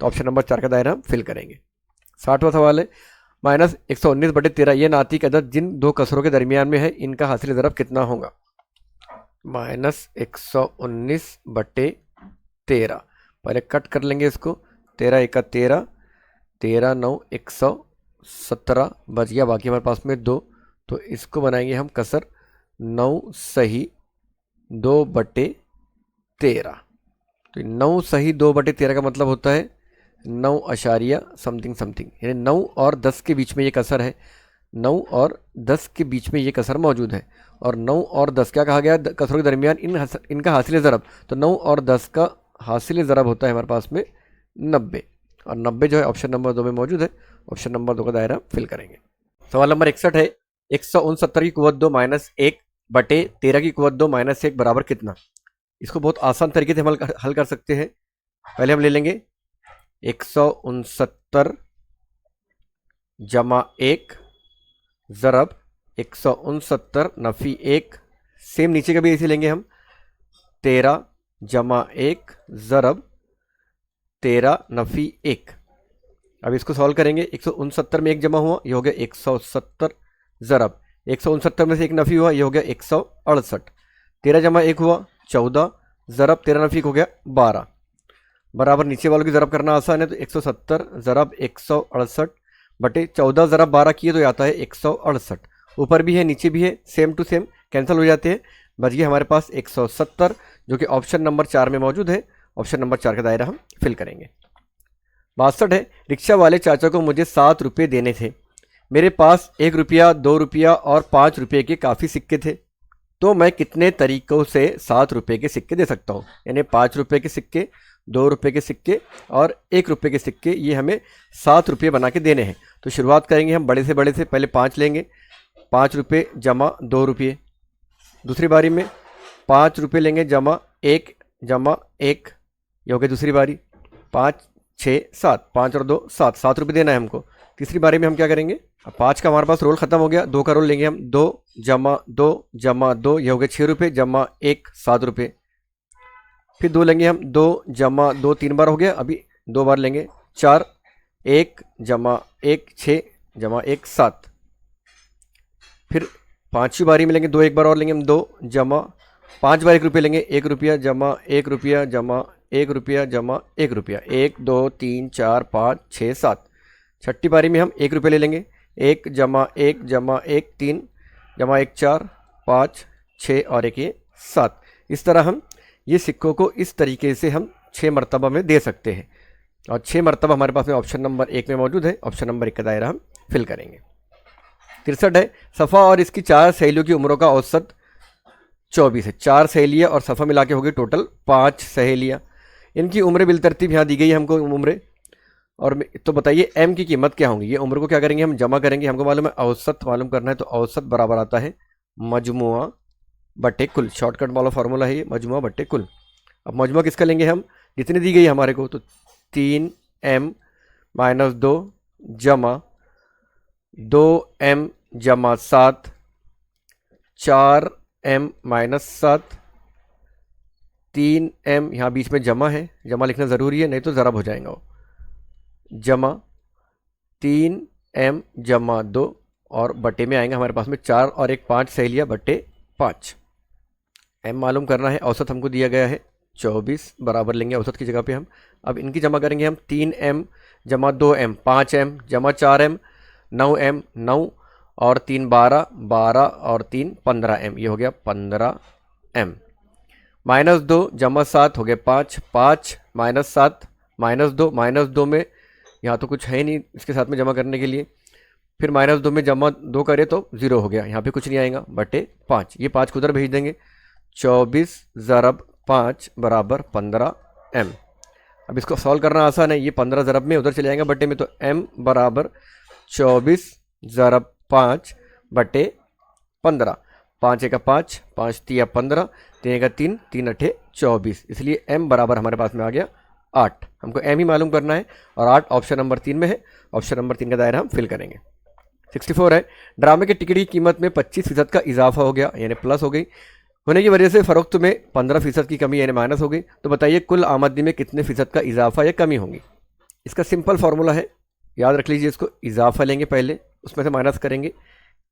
तो ऑप्शन नंबर 4 का दायरा हम फिल करेंगे। 60वां सवाल है, -119/13 ये नातिक अदद जिन दो कसरों के दरमियान में है, इनका हासिल ज़रब कितना होगा। -119/13, पहले कट कर लेंगे इसको। 13 1 13, 13 9 117 बच गया, बाकी हमारे पास में 2। तो इसको बनाएंगे हम कसर 9 सही 2/13। तो 9 सही 2/13 का मतलब होता है 9 अशारिया समथिंग समथिंग, यानी 9 और 10 के बीच में ये कसर है। 9 और 10 के बीच में ये कसर मौजूद है। और 9 और 10 क्या कहा गया, कसरों के दरमियान इनका हासिल ज़रब। तो 9 और 10 का हासिल ज़रब होता है हमारे पास में 90, और 90 जो है ऑप्शन नंबर 2 में मौजूद है। ऑप्शन नंबर 2 का दायरा फिल करेंगे। सवाल नंबर 61 है, 169 की कुव्वत 2 -1/13 की कुव्वत 2 -1 बराबर कितना। इसको बहुत आसान तरीके से हल कर सकते हैं। पहले हम ले लेंगे 169 जमा 1 ज़रब 169 नफ़ी 1, सेम नीचे का भी इसे लेंगे हम 13 जमा 1 ज़रब 13 नफ़ी 1। अब इसको सॉल्व करेंगे। 169 में 1 जमा हुआ, ये हो गया 170 ज़रब 169 में से 1 नफ़ी हुआ, ये हो गया 168। 13 जमा 1 हुआ 14 ज़रब 13 नफ़ी हो गया 12, बराबर नीचे वालों की ज़रब करना आसान है। तो 170 ज़रब 168 बटे 14 ज़रब 12 किए तो ये आता है 168। ऊपर भी है नीचे भी है, सेम टू सेम कैंसिल हो जाते हैं। बच गया हमारे पास 170 जो कि ऑप्शन नंबर 4 में मौजूद है। ऑप्शन नंबर 4 का दायरा हम फिल करेंगे। 62 है, रिक्शा वाले चाचा को मुझे 7 रुपये देने थे। मेरे पास 1 रुपया 2 रुपया और 5 रुपये के काफ़ी सिक्के थे, तो मैं कितने तरीक़ों से 7 रुपये के सिक्के दे सकता हूँ। यानी 5 रुपये के सिक्के, ₹2 के सिक्के और ₹1 के सिक्के, ये हमें ₹7 बना के देने हैं। तो शुरुआत करेंगे हम बड़े से, पहले 5 लेंगे, ₹5 जमा ₹2। दूसरी बारी में ₹5 लेंगे जमा 1, ये हो गई दूसरी बारी। 5, 6, 7, 5 और 2 7, ₹7 देना है हमको। तीसरी बारी में हम क्या करेंगे, अब 5 का हमारे पास रोल खत्म हो गया, 2 का रोल लेंगे हम, 2 जमा 2, ये हो गए ₹6 जमा 1, ₹7। फिर 2 लेंगे हम, 2 जमा 2 3 बार हो गया, अभी 2 बार लेंगे, 4, 1 जमा 1, 6 जमा 1, 7। फिर 5वीं बारी में लेंगे 2, एक बार और लेंगे हम, 2 जमा 5 बार ₹1 लेंगे, ₹1 जमा ₹1 जमा ₹1 जमा ₹1, 1 2 3 4 5 6 7। छठी बारी में हम ₹1 ले लेंगे, 1 जमा 1 जमा 1 3 जमा 1 4 5 6 और 1 ये 7। इस तरह हम ये सिक्कों को इस तरीके से हम 6 मरतबा में दे सकते हैं। और 6 मरतबा हमारे पास में ऑप्शन नंबर 1 में मौजूद है। ऑप्शन नंबर 1 का दायरा हम फिल करेंगे। 63 है, सफ़ा और इसकी 4 सहेलियों की उम्रों का औसत 24 है। 4 सहेलियाँ और सफ़ा मिला के हो गई टोटल 5 सहेलियाँ। इनकी उम्र बिलतरतीब यहाँ दी गई है हमको उम्रें। और तो बताइए m की कीमत क्या होंगी। ये उम्र को क्या करेंगे हम जमा करेंगे। हमको मालूम है औसत मालूम करना है, तो औसत बराबर आता है मजमुआ बटे कुल। शॉर्टकट वाला फार्मूला है ये, मजमुआ बटे कुल। अब मजमुआ किसका लेंगे हम, जितनी दी गई हमारे को, तो 3m - 2 जमा 2m जमा 7, 4m - 7, 3m, यहाँ बीच में जमा है, जमा लिखना ज़रूरी है नहीं तो ज़रब हो जाएगा वो, जमा 3m जमा 2 और बटे में आएंगे हमारे पास में 4 और 1 5 सहेलियाँ बटे 5। m मालूम करना है, औसत हमको दिया गया है 24, बराबर लेंगे औसत की जगह पे हम। अब इनकी जमा करेंगे हम, 3m जमा 2m 5m जमा 4m 9m 9 और 3 12 12 और 3 15m, ये हो गया 15m। -2 जमा 7 हो गया 5 5 -7 -2 में यहाँ तो कुछ है ही नहीं इसके साथ में जमा करने के लिए। फिर -2 में जमा 2 करें तो 0 हो गया, यहाँ पे कुछ नहीं आएगा, बटे 5। ये 5 को उधर भेज देंगे, 24 ज़रब 5 बराबर 15m। अब इसको सॉल्व करना आसान है, ये 15 ज़रब में उधर चले जाएंगे बटे में, तो m बराबर 24 ज़रब 5 बटे 15। 5 एक 5, 5 3 15, 3 एक 3, 3 अठे 24, इसलिए m बराबर हमारे पास में आ गया 8। हमको m ही मालूम करना है और 8 ऑप्शन नंबर 3 में है। ऑप्शन नंबर 3 का दायरा हम फिल करेंगे। 64 है, ड्रामे के टिकट की कीमत में 25% का इजाफा हो गया, यानी प्लस हो गई, होने की वजह से फ़रोख्त में 15% की कमी यानी माइनस हो गई। तो बताइए कुल आमदनी में कितने फ़ीसद का इजाफा या कमी होगी। इसका सिंपल फार्मूला है, याद रख लीजिए इसको। इजाफा लेंगे पहले, उसमें से माइनस करेंगे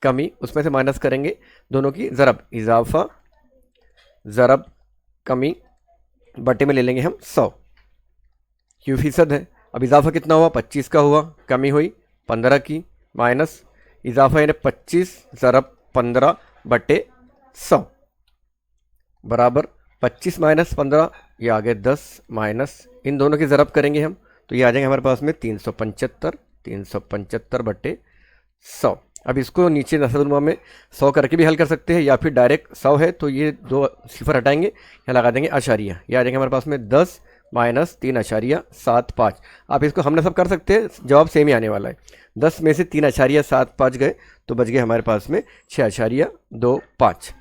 कमी, उसमें से माइनस करेंगे दोनों की ज़रब, इजाफा ज़रब कमी बटे में ले लेंगे हम 100, क्यों फीसद है। अब इजाफा कितना हुआ, 25 का हुआ, कमी हुई 15 की, माइनस इजाफा यानी 25 ज़रब 15 बटे 100 बराबर 25 - 15, ये आ गए 10 माइनस, इन दोनों की ज़रब करेंगे हम तो ये आ जाएंगे हमारे पास में 375 बटे 100। अब इसको नीचे नसबुलमा में 100 करके भी हल कर सकते हैं, या फिर डायरेक्ट 100 है तो ये 2 सिफर हटाएंगे, यहाँ लगा देंगे आशारिया, ये आ जाएंगे हमारे पास में 10 - 3.75। आप इसको हमने सब कर सकते हैं, जवाब सेम ही आने वाला है। 10 में से 3.75 गए तो बच गए हमारे पास में 6.25,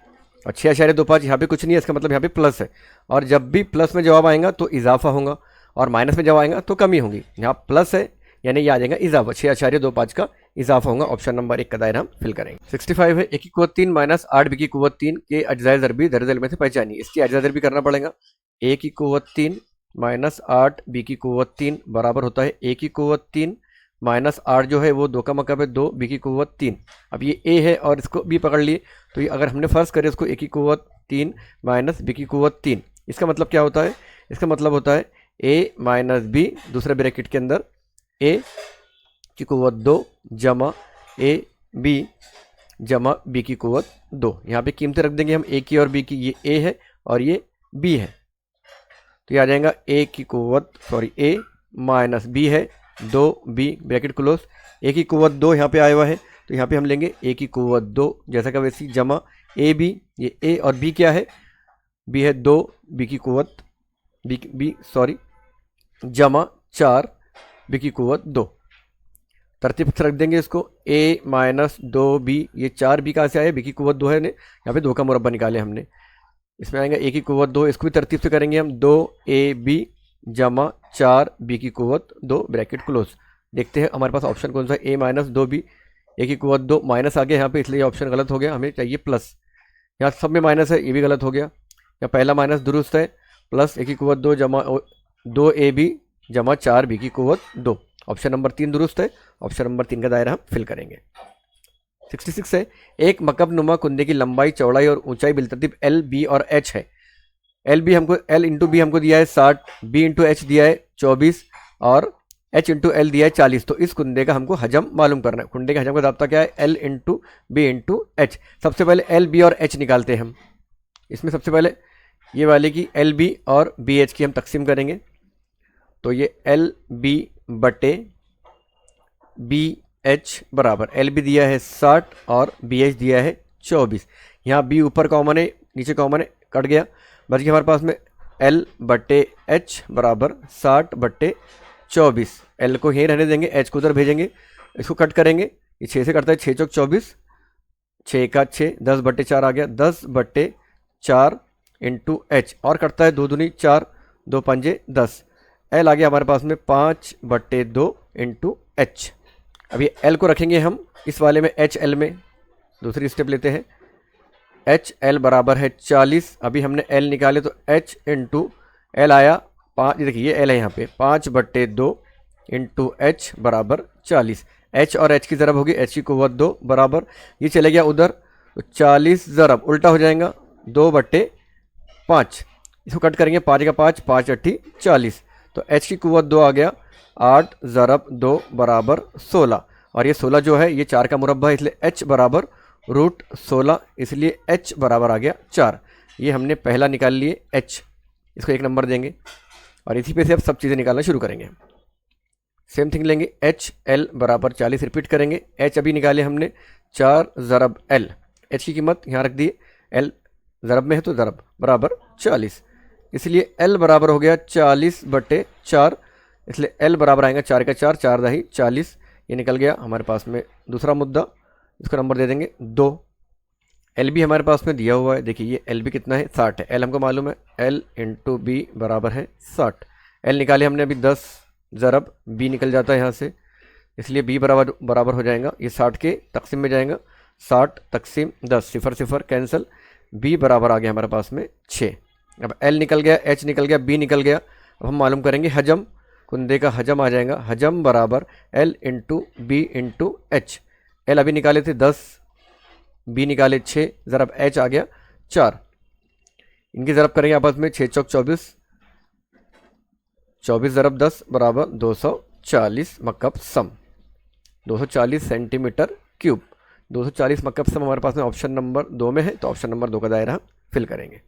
और 6.25 यहाँ पे कुछ नहीं है, इसका मतलब यहाँ पे प्लस है। और जब भी प्लस में जवाब आएगा तो इजाफा होगा, और माइनस में जवाब आएगा तो कमी होगी। यहाँ प्लस है यानी ये आ जाएगा इजाफा, 6.25 का इजाफा होगा। ऑप्शन नंबर 1 का दायरा हम फिल करेंगे। 65 है, a की कुव्वत 3 - 8 b की कुव्वत 3 के अज्जाए ज़रबी दर्जल में से पहचानिए। इसकी अज्जाए ज़रबी करना पड़ेगा। a की कुव्वत 3 - 8 b की कुव्वत 3 बराबर होता है a की कुव्वत 3 - 8 जो है वो 2 का मतलब है 2, b की कुव्वत 3। अब ये a है और इसको b पकड़ लिए, तो ये अगर हमने फ़र्ज़ करें इसको a की कुव्वत 3 - b की कुव्वत 3, इसका मतलब क्या होता है, इसका मतलब होता है a - b दूसरे ब्रैकेट के अंदर a की कुव्वत 2 जमा a b जमा b की कुव्वत 2। यहाँ पे कीमतें रख देंगे हम a की और b की, ये a है और ये b है, तो ये आ जाएगा a की कुव्वत a माइनस b है 2b ब्रैकेट क्लोज, a की कुव्वत 2 यहाँ पे आया हुआ है तो यहाँ पे हम लेंगे a की कुव्वत 2 जैसा का वैसी, जमा a b, ये a और b क्या है, b है 2, b की कुव्वत b जमा 4 बी की कुव्वत 2। तरतीब से रख देंगे इसको, a माइनस 2b, ये 4b कहाँ से आया, b की कुव्वत 2 है ने, यहाँ पे 2 का मुरब्बा निकाले हमने, इसमें आएगा a की कुव्वत 2, इसको भी तरतीब से करेंगे हम, 2ab जमा 4b की कुव्वत 2 ब्रैकेट क्लोज। देखते हैं हमारे पास ऑप्शन कौन सा है, a माइनस 2b, a की कुव्वत 2 माइनस आ गया यहाँ पे, इसलिए ऑप्शन गलत हो गया, हमें चाहिए प्लस। यहाँ सब में माइनस है, ये भी गलत हो गया, या पहला माइनस दुरुस्त है, प्लस a की कुव्वत 2 जमा 2ab जमा 4b की कुव्वत 2, ऑप्शन नंबर 3 दुरुस्त है। ऑप्शन नंबर 3 का दायरा हम फिल करेंगे। 66 है, एक मकब नुमा कुंदे की लंबाई, चौड़ाई और ऊंचाई बिलतरतीब एल, बी और एच है। एल बी हमको, एल इंटू बी हमको दिया है 60, बी इंटू एच दिया है 24 और एच इंटू एल दिया है 40। तो इस कुंदे का हमको हजम मालूम करना है। कुंडे के हजम का दाब्ता क्या है, L into B into H. सबसे पहले एल बी और एच निकालते हैं हम। इसमें सबसे पहले ये वाले की एल बी और बी एच की हम तकसीम करेंगे, तो ये एल बी बटे बी एच बराबर, एल बी दिया है 60 और बी एच दिया है 24। यहाँ बी ऊपर कॉमन है, नीचे कॉमन है, कट गया, बच गया हमारे पास में एल बटे एच बराबर 60 बटे 24। एल को यहीं रहने देंगे, एच को उधर भेजेंगे, इसको कट करेंगे, ये 6 से कटता है, 6 चौक 24, 6 का 6, 10 बटे 4 आ गया, 10 बटे 4 इंटू एच, और कटता है 2 दूनी 4, 2 पंजे 10। एल आ गया हमारे पास में 5 बटे 2 इंटू एच। अभी एल को रखेंगे हम इस वाले में, एच एल में, दूसरी स्टेप लेते हैं, एच एल बराबर है 40। अभी हमने एल निकाले तो एच इंटू एल आया 5, देखिए ये एल है यहाँ पे, 5 बटे 2 इंटू एच बराबर 40। एच और एच की ज़रब होगी, एच की कुव्वत 2 बराबर, ये चले गया उधर, तो 40 ज़रब उल्टा हो जाएगा 2 बटे 5, इसको कट करेंगे, 5 का 5, 5 अट्ठी 40, तो एच की कुव्वत 2 आ गया, 8 ज़रब 2 बराबर 16, और ये 16 जो है ये 4 का मुरब्बा है, इसलिए एच बराबर रूट 16, इसलिए एच बराबर आ गया 4। ये हमने पहला निकाल लिए एच, इसको 1 नंबर देंगे, और इसी पे से अब सब चीज़ें निकालना शुरू करेंगे। सेम थिंग लेंगे, एच एल बराबर 40 रिपीट करेंगे, एच अभी निकाले हमने 4 ज़रब एल, एच की कीमत यहाँ रख दिए, एल ज़रब में है तो ज़रब बराबर 40, इसलिए एल बराबर हो गया 40 बटे 4, इसलिए एल बराबर आएगा 4 का 4, 4 दही 40, ये निकल गया हमारे पास में दूसरा मुद्दा, इसको नंबर दे देंगे 2। एल बी हमारे पास में दिया हुआ है, देखिए ये एल बी कितना है 60 है, एल हमको मालूम है, एल इंटू बी बराबर है 60। एल निकाले हमने अभी 10 ज़रब बी निकल जाता है यहाँ से, इसलिए बी बराबर हो जाएगा, ये 60 के तकसीम में जाएगा, 60 तकसीम 10, 0 0 कैंसिल, बी बराबर आ गया हमारे पास में 6। अब एल निकल गया, एच निकल गया, बी निकल गया, अब हम मालूम करेंगे हजम, कुंदे का हजम आ जाएगा, हजम बराबर L into B into H. L अभी निकाले थे 10, बी निकाले 6, ज़रब एच आ गया 4, इनकी ज़रब करेंगे आपस में, 6 चौक 24, 24 ज़रब 10 बराबर 240 मकब सम, 240 सेंटीमीटर क्यूब, 240 मकब सम हमारे पास में ऑप्शन नंबर 2 में है, तो ऑप्शन नंबर 2 का दायरा फिल करेंगे।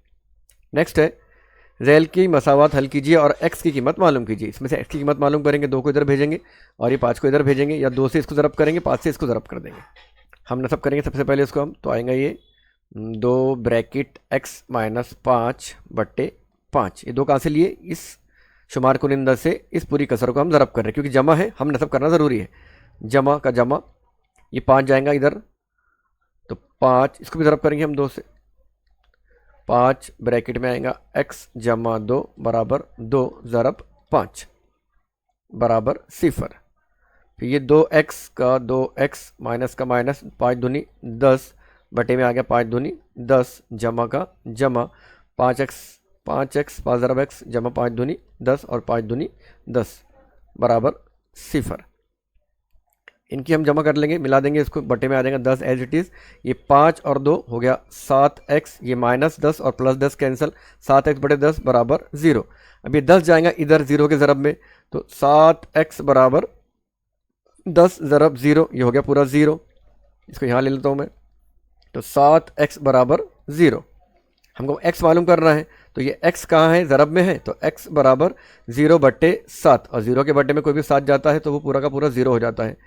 नेक्स्ट है, रेल की मसावात हल कीजिए और x की कीमत मालूम कीजिए। इसमें से x की कीमत मालूम करेंगे, 2 को इधर भेजेंगे और ये 5 को इधर भेजेंगे, या 2 से इसको ज़रब करेंगे, 5 से इसको ज़रब कर देंगे। हम नसब करेंगे सबसे पहले इसको हम, तो आएगा ये 2 ब्रैकेट x माइनस 5 बट्टे 5, ये 2 कहाँ से लिए, इस शुमार कुनिंदा से इस पूरी कसर को हम ज़रब कर रहे हैं, क्योंकि जमा है, हम नसब करना ज़रूरी है, जमा का जमा, ये 5 जाएगा इधर, तो 5 इसको भी ज़रब करेंगे हम 2 से, 5 ब्रैकेट में आएगा x जमा 2 बराबर 2 ज़रब 5 बराबर 0। फिर ये 2x का 2x माइनस का माइनस, 5 दूनी 10 बटे में आ गया 5 दूनी 10, जमा का जमा, 5x 5 ज़रब x जमा 5 दूनी 10 और 5 दूनी 10 बराबर 0। इनकी हम जमा कर लेंगे, मिला देंगे, इसको बटे में आ जाएगा 10 एज इट इज़, ये 5 और 2 हो गया 7x, ये माइनस 10 और प्लस 10 कैंसिल, 7x बटे 10 बराबर 0। अब ये 10 जाएगा इधर 0 के ज़रब में, तो 7x बराबर 10 ज़रब 0, ये हो गया पूरा 0, इसको यहाँ ले लेता हूँ मैं, तो 7x बराबर 0। हमको x मालूम करना है, तो ये x कहाँ है, ज़रब में है, तो x बराबर 0 बट्टे 7, और 0 के बट्टे में कोई भी 7 जाता है तो वो पूरा का पूरा 0 हो जाता है,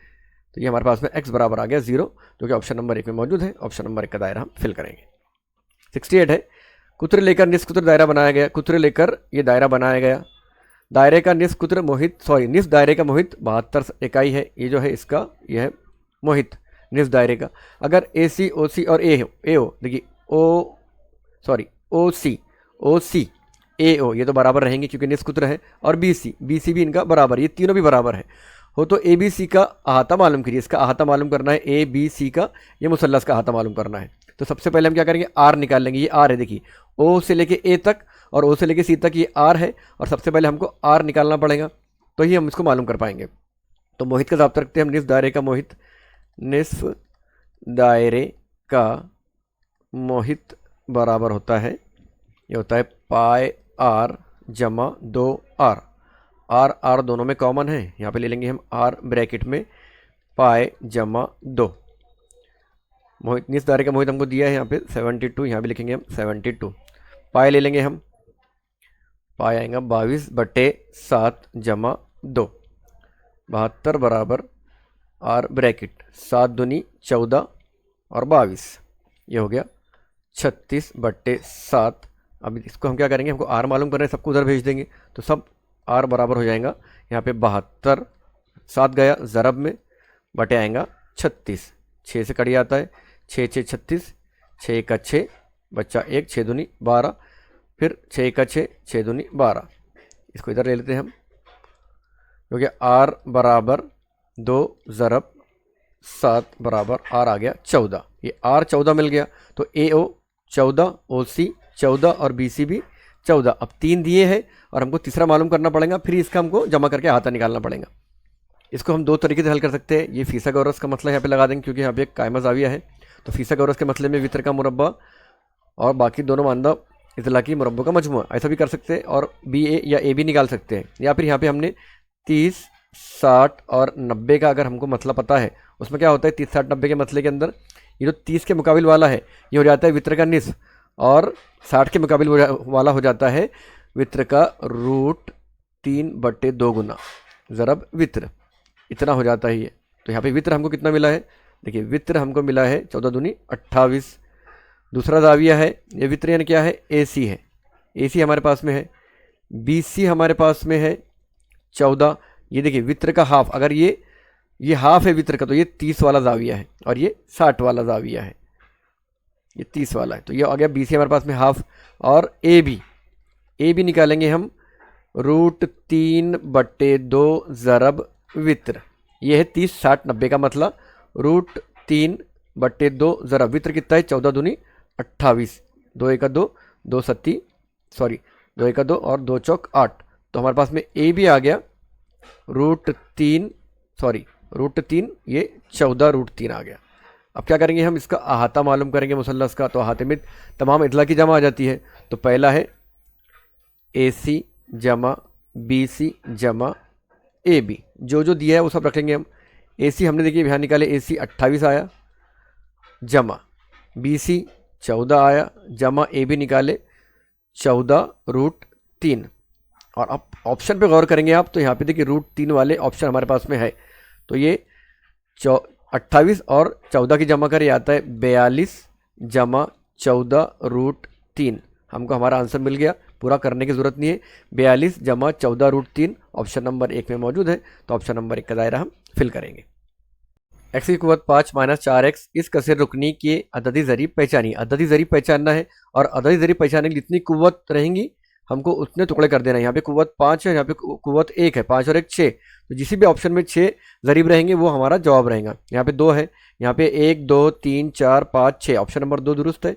तो ये हमारे पास में x बराबर आ गया 0, जो कि ऑप्शन नंबर 1 में मौजूद है। ऑप्शन नंबर 1 का दायरा हम फिल करेंगे। 68 है, कुतरे लेकर निष्कुत्र दायरा बनाया गया, कुतरे लेकर ये दायरा बनाया गया, दायरे का निस कुत्र मोहित, सॉरी निस दायरे का मोहित 72 इकाई है, ये जो है इसका ये है मोहित निस दायरे का। अगर ए सी ओ सी और ए ओ देखिए ओ सी ए ओ ये तो बराबर रहेंगे क्योंकि निष्कुत्र है, और बी सी भी इनका बराबर, ये तीनों भी बराबर है हो तो ए बी सी का अहाता मालूम करिए। इसका अहाता मालूम करना है ए बी सी का, ये मुसल्लस का अहाता मालूम करना है। तो सबसे पहले हम क्या करेंगे, आर निकाल लेंगे। ये आर है देखिए, ओ से लेके ए तक और ओ से लेके सी तक ये आर है, और सबसे पहले हमको आर निकालना पड़ेगा, तो ही हम इसको मालूम कर पाएंगे। तो मोहित का ज़ाब्ता रखते हैं हम, निस्फ दायरे का मोहित, निस्फ दायरे का मोहित बराबर होता है, ये होता है पाई आर जमा 2 आर आर दोनों में कॉमन है, यहाँ पे ले लेंगे हम आर ब्रैकेट में पाई जमा 2। मोहित निस दायरे का मोहित हमको दिया है यहाँ पे 72, यहाँ भी लिखेंगे हम 72। पाई ले लेंगे हम, पाई आएगा 22/7 जमा 2, 72 बराबर आर ब्रैकेट 7 दूनी 14 और 22, ये हो गया 36/7। अब इसको हम क्या करेंगे, हमको आर मालूम कर रहे हैं, सबको उधर भेज देंगे तो सब आर बराबर हो जाएगा। यहाँ पे 72 7 गया ज़रब में, बटे आएगा 36, 6 से कट जाता है, 6 6 36, 6 का 6 बच्चा 1, 6 दूनी 12, फिर 6 का 6, 6 दूनी 12। इसको इधर ले लेते हैं हम, क्योंकि आर बराबर 2 ज़रब 7 बराबर आर आ गया 14। ये आर 14 मिल गया, तो ए ओ 14, ओ सी 14 और बी सी भी 14। अब 3 दिए हैं और हमको तीसरा मालूम करना पड़ेगा, फिर इसका हमको जमा करके अहाता निकालना पड़ेगा। इसको हम 2 तरीके से हल कर सकते हैं। ये फीसागोरस का मसला यहाँ पे लगा देंगे, क्योंकि यहाँ पे एक कायमा ज़ाविया है, तो फीसागोरस के मसले में वित्र का मुरब्बा और बाकी दोनों मानदा इतलाकी मुरब्बों का मजमूआ, ऐसा भी कर सकते हैं, और बी ए या ए भी निकाल सकते हैं। या फिर यहाँ पे हमने 30 60 और 90 का अगर हमको मसला पता है, उसमें क्या होता है 30 60 90 के मसले के अंदर ये जो 30 के मुकाबिल वाला है ये हो जाता है वित्र का निस्फ, और 60 के मुकाबिल वाला हो जाता है वित्र का √3/2 गुना ज़रब वित्र, इतना हो जाता है ये। तो यहाँ पे वित्र हमको कितना मिला है, देखिए वित्र हमको मिला है 14 दूनी 28। दूसरा ज़ाविया है, ये वित्र यानी क्या है, ए सी है, ए सी हमारे पास में है, बी सी हमारे पास में है 14। ये देखिए वित्र का हाफ, अगर ये हाफ है वित्र का, तो ये 30 वाला ज़ाविया है, और ये 60 वाला ज़ाविया है, ये 30 वाला है, तो ये आ गया बी सी हमारे पास में हाफ। और ए बी निकालेंगे हम √3/2 ज़रब वित्र, ये है 30 60 90 का मतलब, √3/2 ज़रब वित्र कितना है 14 दूनी 28, 2 1 2, 2 7 सॉरी 2 1 2 और 2 चौक 8। तो हमारे पास में ए भी आ गया √3 ये 14 √3 आ गया। अब क्या करेंगे हम, इसका अहाता मालूम करेंगे मुसल्लस का, तो अहाते में तमाम इतला की जमा आ जाती है। तो पहला है ए सी जमा बी सी जमा ए बी, जो दिया है वो सब रखेंगे हम। ए सी हमने देखिए यहाँ निकाले, ए सी 28 आया, जमा बी सी 14 आया, जमा ए बी निकाले 14 √3। और अब ऑप्शन पे गौर करेंगे आप, तो यहाँ पे देखिए √3 वाले ऑप्शन हमारे पास में है, तो ये 28 और 14 की जमा करे आता है 42 जमा 14 √3। हमको हमारा आंसर मिल गया, पूरा करने की ज़रूरत नहीं है, 42 जमा 14 √3 ऑप्शन नंबर 1 में मौजूद है। तो ऑप्शन नंबर 1 का दायरा हम फिल करेंगे। x की कुव्वत 5 - 4x इस कसर रुकनी के अददी ज़रीब पहचानी। अददी ज़रीब पहचानना है, और अददी ज़रीब पहचानने की जितनी कुव्वत रहेंगी हमको उतने टुकड़े कर देना है। यहाँ पे कुव्वत 5 है, यहाँ पे कुव्वत 1 है, 5 और 1 6, तो जिस भी ऑप्शन में 6 ज़रीब रहेंगे वो हमारा जवाब रहेगा। यहाँ पे 2 है, यहाँ पे 1 2 3 4 5 6, ऑप्शन नंबर 2 दुरुस्त है।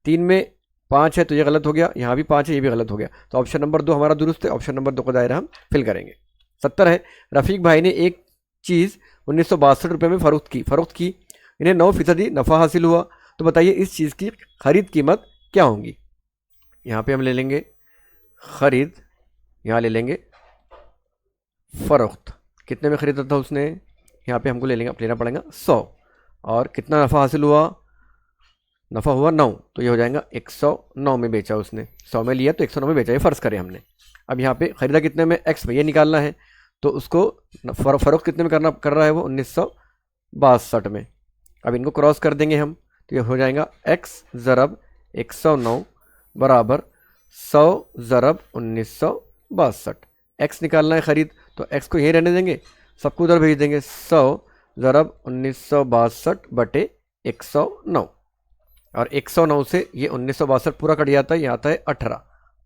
3 में 5 है तो ये गलत हो गया, यहाँ भी 5 है ये भी गलत हो गया, तो ऑप्शन नंबर 2 हमारा दुरुस्त है। ऑप्शन नंबर 2 का दायरा हम फिल करेंगे। 70 है, रफ़ीक भाई ने एक चीज़ 1962 रुपये में फ़रोख्त की, इन्हें 9% नफ़ा हासिल हुआ, तो बताइए इस चीज़ की ख़रीद कीमत क्या होंगी। यहाँ पे हम ले लेंगे ख़रीद, यहाँ ले लेंगे फ़रोख्त, कितने में ख़रीदा था उसने, यहाँ पे हमको लेना पड़ेगा 100, और कितना नफ़ा हासिल हुआ, नफ़ा हुआ 9, तो ये हो जाएगा 109 में बेचा उसने, 100 में लिया तो 109 में बेचा, ये फ़र्ज़ करें हमने। अब यहाँ पे ख़रीदा कितने में, x में, ये निकालना है, तो उसको फ़रोख्त कितने में कर रहा है वो 1962 में। अब इनको क्रॉस कर देंगे हम, तो ये हो जाएगा x ज़रब 109 बराबर 100 ज़रब 1962, x निकालना है खरीद, तो x को यहीं रहने देंगे, सबको उधर भेज देंगे। 100 ज़रब 1962/109, और 109 से ये 1962 पूरा कट जाता है, ये आता है 18।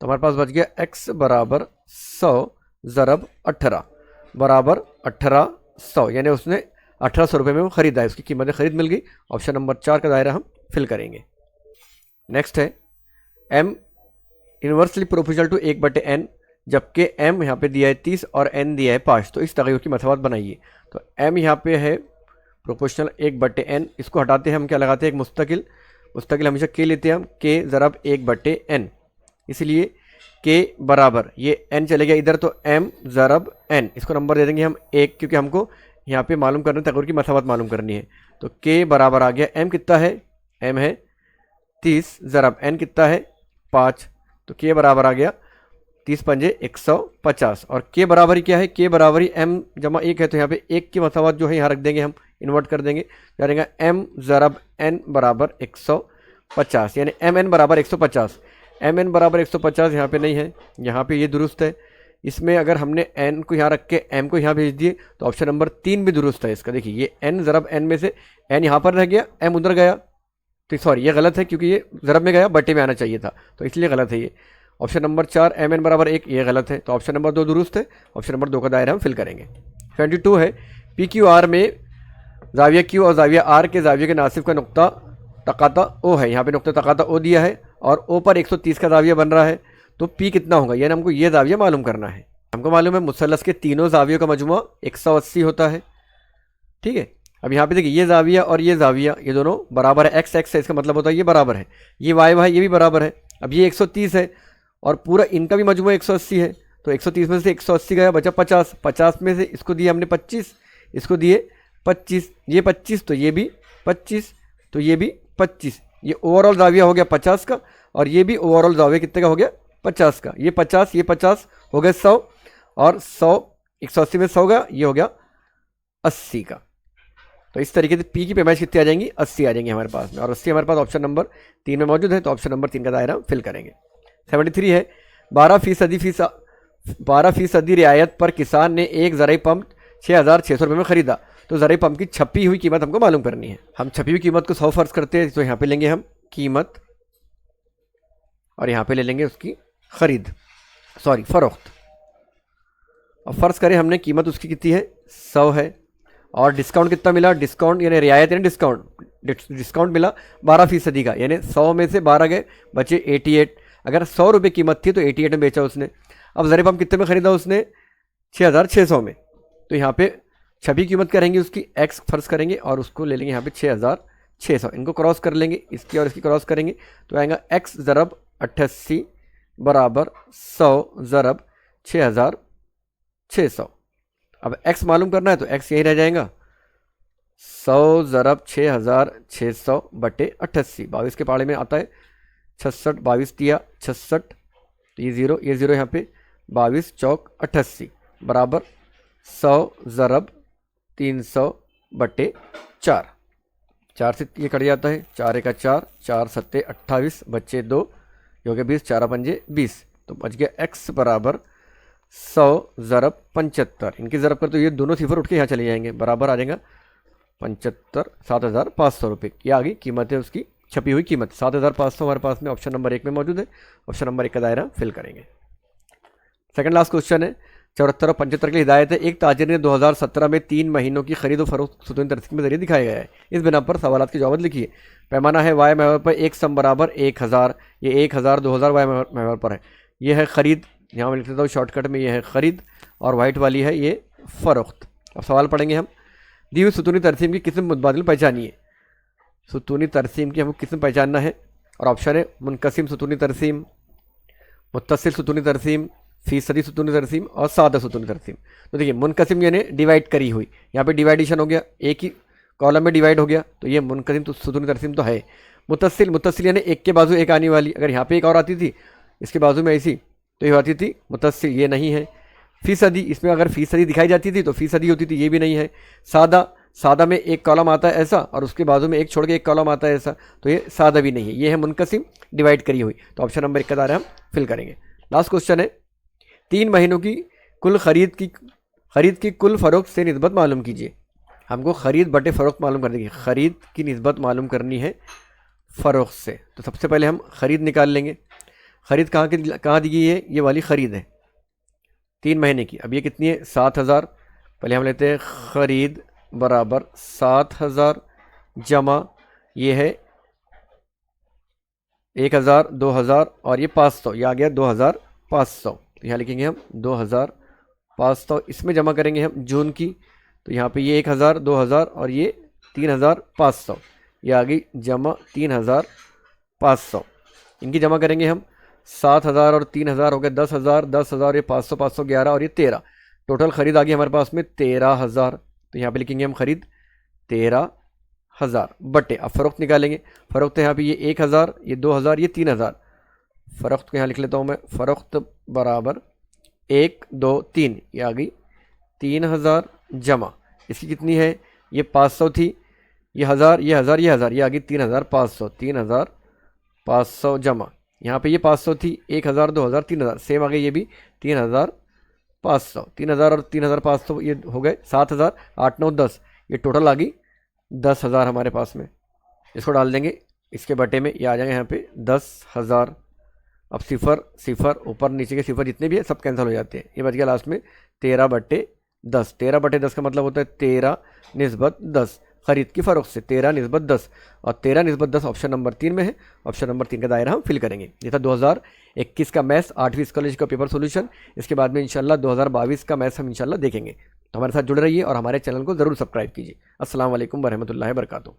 तो हमारे पास बच गया x बराबर 100 ज़रब 18 बराबर 1800, यानी उसने 1800 रुपये में वो खरीदा है, उसकी कीमत खरीद मिल गई। ऑप्शन नंबर 4 का दायरा हम फिल करेंगे। नेक्स्ट है m inversely proportional to 1/n, जबकि m यहाँ पे दिया है 30 और n दिया है 5, तो इस तग़य्युर की मसवात बनाइए। तो m यहाँ पे है प्रोपोर्शनल 1/n, इसको हटाते हैं हम क्या लगाते हैं, एक मुस्तकिल हमेशा k लेते हैं हम, k ज़रब 1/n, इसलिए k बराबर ये n चले गया इधर, तो m ज़रब n, इसको नंबर दे देंगे हम 1, क्योंकि हमको यहाँ पे मालूम करना है, तग़य्युर की मसवात मालूम करनी है। तो k बराबर आ गया, m कितना है, m है 30 ज़रब n कितना है 5, तो k बराबर आ गया 30 पंजे 150, और k बराबरी क्या है, k बराबरी m जमा 1 है, तो यहाँ पे 1 की मसवात जो है यहाँ रख देंगे, हम इन्वर्ट कर देंगे, क्या रहेगा m ज़रब n बराबर 150, यानी mn बराबर 150। mn बराबर 150 यहाँ पे नहीं है, यहाँ पे ये दुरुस्त है। इसमें अगर हमने n को यहाँ रख के m को यहाँ भेज दिए तो ऑप्शन नंबर 3 भी दुरुस्त है इसका। देखिए ये n ज़रब n में से n यहाँ पर रह गया, m उधर गया, तो सॉरी ये गलत है, क्योंकि ये ज़रब में गया बट्टे में आना चाहिए था, तो इसलिए गलत है ये। ऑप्शन नंबर 4 mn बराबर 1, ये गलत है, तो ऑप्शन नंबर 2 दुरुस्त है। ऑप्शन नंबर 2 का दायरा हम फिल करेंगे। 22 है PQR में ज़ाविया Q और ज़ाविया R के ज़ाविया के नासिब का नुक्ता तकाता O है, यहाँ पे नुक्ता तकाता O दिया है और O पर 130 का ज़ाविया बन रहा है, तो P कितना होगा, यानी हमको ये ज़ाविया मालूम करना है। हमको मालूम है मुसल्लस के तीनों ज़ावियों का मजमुआ 180 होता है, ठीक है। अब यहाँ पे देखिए ये ज़ाविया और ये ज़ाविया ये दोनों बराबर है, x x है, इसका मतलब होता है ये बराबर है, ये y y ये भी बराबर है। अब ये 130 है और पूरा इनका भी मजमुआ 180 है, तो 130 में से 180 गया, बचा 50, 50 में से इसको दिए हमने 25, इसको दिए 25, ये 25 तो ये भी 25, तो ये भी 25, ये ओवरऑल ज़ाविया हो गया 50 का, और ये भी ओवरऑल ज़ाविया कितने का हो गया 50 का, ये 50 ये 50 हो गया 100, और 100 180 में 100 का ये हो गया 80 का। तो इस तरीके से P की पेमेंट कितनी आ जाएंगी, 80 आ जाएंगी हमारे पास में, और 80 हमारे पास ऑप्शन नंबर 3 में मौजूद है, तो ऑप्शन नंबर 3 का दायरा फिल करेंगे। 73 है 12% रियायत पर किसान ने एक ज़राई पंप 6,600 रुपये में ख़रीदा, तो ज़राई पंप की छपी हुई कीमत हमको मालूम करनी है। हम छपी हुई कीमत को 100 फ़र्ज करते हैं, तो यहाँ पे लेंगे हम कीमत और यहाँ पे ले लेंगे उसकी ख़रीद, सॉरी फ़रोख्त। अब फ़र्ज़ करें हमने कीमत उसकी कितनी है 100 है, और डिस्काउंट कितना मिला, डिस्काउंट यानी रियायत यानी डिस्काउंट मिला 12% का, यानी 100 में से 12 गए बचे 88। अगर 100 रुपये कीमत थी तो 88 में बेचा उसने। अब ज़राई पंप कितने में ख़रीदा उसने 6,600 में, तो यहाँ पे छपी कीमत करेंगे उसकी x फ़र्ज़ करेंगे और उसको ले लेंगे यहाँ पे 6,600, इनको क्रॉस कर लेंगे, इसकी और इसकी क्रॉस करेंगे, तो आएगा x ज़रब 88 बराबर 100 ज़रब 6,600। अब x मालूम करना है तो x यही रह जाएगा 100 ज़रब 6,600 बटे 88, 22 के पाड़े में आता है 66, 22 दिया 66, तो ये ज़ीरो यहाँ पे 22 चौक 88 बराबर 100 ज़रब 300 बटे 4, 4 से ये कट जाता है, 4 का 4, 4 सत्ते 28 बच्चे 2, ये हो गया 20, 4 पंजे 20, तो बच गया x बराबर 100 ज़रब 75, इनकी ज़रब कर तो ये दोनों सिफर उठ के यहाँ चले जाएंगे, बराबर आ जाएगा 75, 7,500 रुपये की आ गई कीमत है उसकी छपी हुई कीमत 7,500 हमारे पास में ऑप्शन नंबर 1 में मौजूद है। ऑप्शन नंबर 1 का दायरा फिल करेंगे। सेकंड लास्ट क्वेश्चन है 74 और 75 की हिदायत है। एक ताजिर ने 2017 में 3 महीनों की खरीद और फरोख्त सुतूनी तरसीम के जरिए दिखाया गया है। इस बिना पर सवालात की जवाब लिखिए। पैमाना है वाई महवर पर एक सम बराबर 1000, ये 1000 2000 वाई महवर पर है। ये है ख़रीद, यहाँ मैं लिख देता हूँ शॉर्टकट में, ये है ख़रीद और वाइट वाली है ये फ़रोख्त। अब सवाल पढ़ेंगे हम। दी हुई सुतूनी तरसीम की किस्म मुतबादिल पहचानिए। सुतूनी तरसीम की हमको किस्म पहचानना है और ऑप्शन है मुनकसिम सुतूनी तरसीम, मुत्तसिल सुतूनी तरसीम, फीसदी सुतूनी तरसीम और सादा सुतूनी तरसीम। तो देखिए मुनकसिम यानी डिवाइड करी हुई, यहाँ पे डिवाइडेशन हो गया, एक ही कॉलम में डिवाइड हो गया, तो ये मुनकसिम तो सुतूनी तरसीम तो है। मुत्तसिल यानी एक के बाजू एक आने वाली, अगर यहाँ पे एक और आती थी इसके बाजू में ऐसी तो ये आती थी मुत्तसिल, ये नहीं है। फीसदी, इसमें अगर फीसदी दिखाई जाती थी तो फीसदी होती थी, ये भी नहीं है। सादा में एक कॉलम आता है ऐसा और उसके बाजू में एक छोड़ के एक कॉलम आता है ऐसा, तो ये सादा भी नहीं है। ये है मुनकसिम डिवाइड करी हुई, तो ऑप्शन नंबर 1 का दायरा हम फिल करेंगे। लास्ट क्वेश्चन है 3 महीनों की खरीद की कुल फ़रोख्त से निस्बत मालूम कीजिए। हमको ख़रीद बटे फ़रोख्त मालूम करनी है, ख़रीद की निस्बत मालूम करनी है फ़रोख्त से। तो सबसे पहले हम ख़रीद निकाल लेंगे। ख़रीद कहाँ दी गई है, ये वाली ख़रीद है 3 महीने की। अब ये कितनी है, 7,000। पहले हम लेते हैं ख़रीद बराबर 7,000 जमा ये है 1,000, 2,000 और ये 500, ये आ गया 2,500। तो यहाँ लिखेंगे हम 2,500। इसमें जमा करेंगे हम जून की, तो यहाँ पे ये 1,000, 2,000 और ये 3,500, ये आ गई जमा 3,500। इनकी जमा करेंगे हम 7,000 और 3,000 हो गए 10,000, 10,000 ये 500, 500 11 और ये 13। टोटल ख़रीद आ गई हमारे पास में 13,000। तो यहाँ पे लिखेंगे हम ख़रीद 13,000 बटे, अब फ़रोख्त निकालेंगे। फ़रोख्त यहाँ पे ये 1,000, ये 2,000, ये 3,000। फ़रोख्त को यहाँ लिख लेता हूँ मैं, फ़रोख्त बराबर 1, 2, 3, ये आ गई 3,000 जमा इसकी कितनी है, ये 500 थी, ये 1,000, ये 1,000, ये 1,000, ये आ गई 3,500। 3,500 जमा यहाँ पे ये 500 थी, 1,000, 2,000, 3,000, सेम आ गई ये भी 3,500। 3,000 और 3,500 ये हो गए 7,000, 8, 9, 10, ये टोटल आ गई 10,000 हमारे पास में। इसको डाल देंगे इसके बटे में, ये आ जाएगा यहाँ पे 10,000। अब सिफर सिफर ऊपर नीचे के सिफर जितने भी है सब कैंसिल हो जाते हैं, ये बच गया लास्ट में 13/10। 13/10 का मतलब होता है 13 निस्बत 10, खरीद की फ़रोख्त से 13 निस्बत 10, और 13 निस्बत 10 ऑप्शन नंबर 3 में है। ऑप्शन नंबर 3 का दायरा हम फिल करेंगे। ये था 2021 का मैथ्स 8वीं स्कॉलरशिप का पेपर सोल्यूशन। इसके बाद में इंशाल्लाह 2022 का मैथ्स हम इंशाल्लाह देखेंगे। तो हमारे साथ जुड़े रहिए और हमारे चैनल को ज़रूर सब्सक्राइब कीजिए। अस्सलाम वालेकुम वरहमतुल्लाहि वबरकातुहू।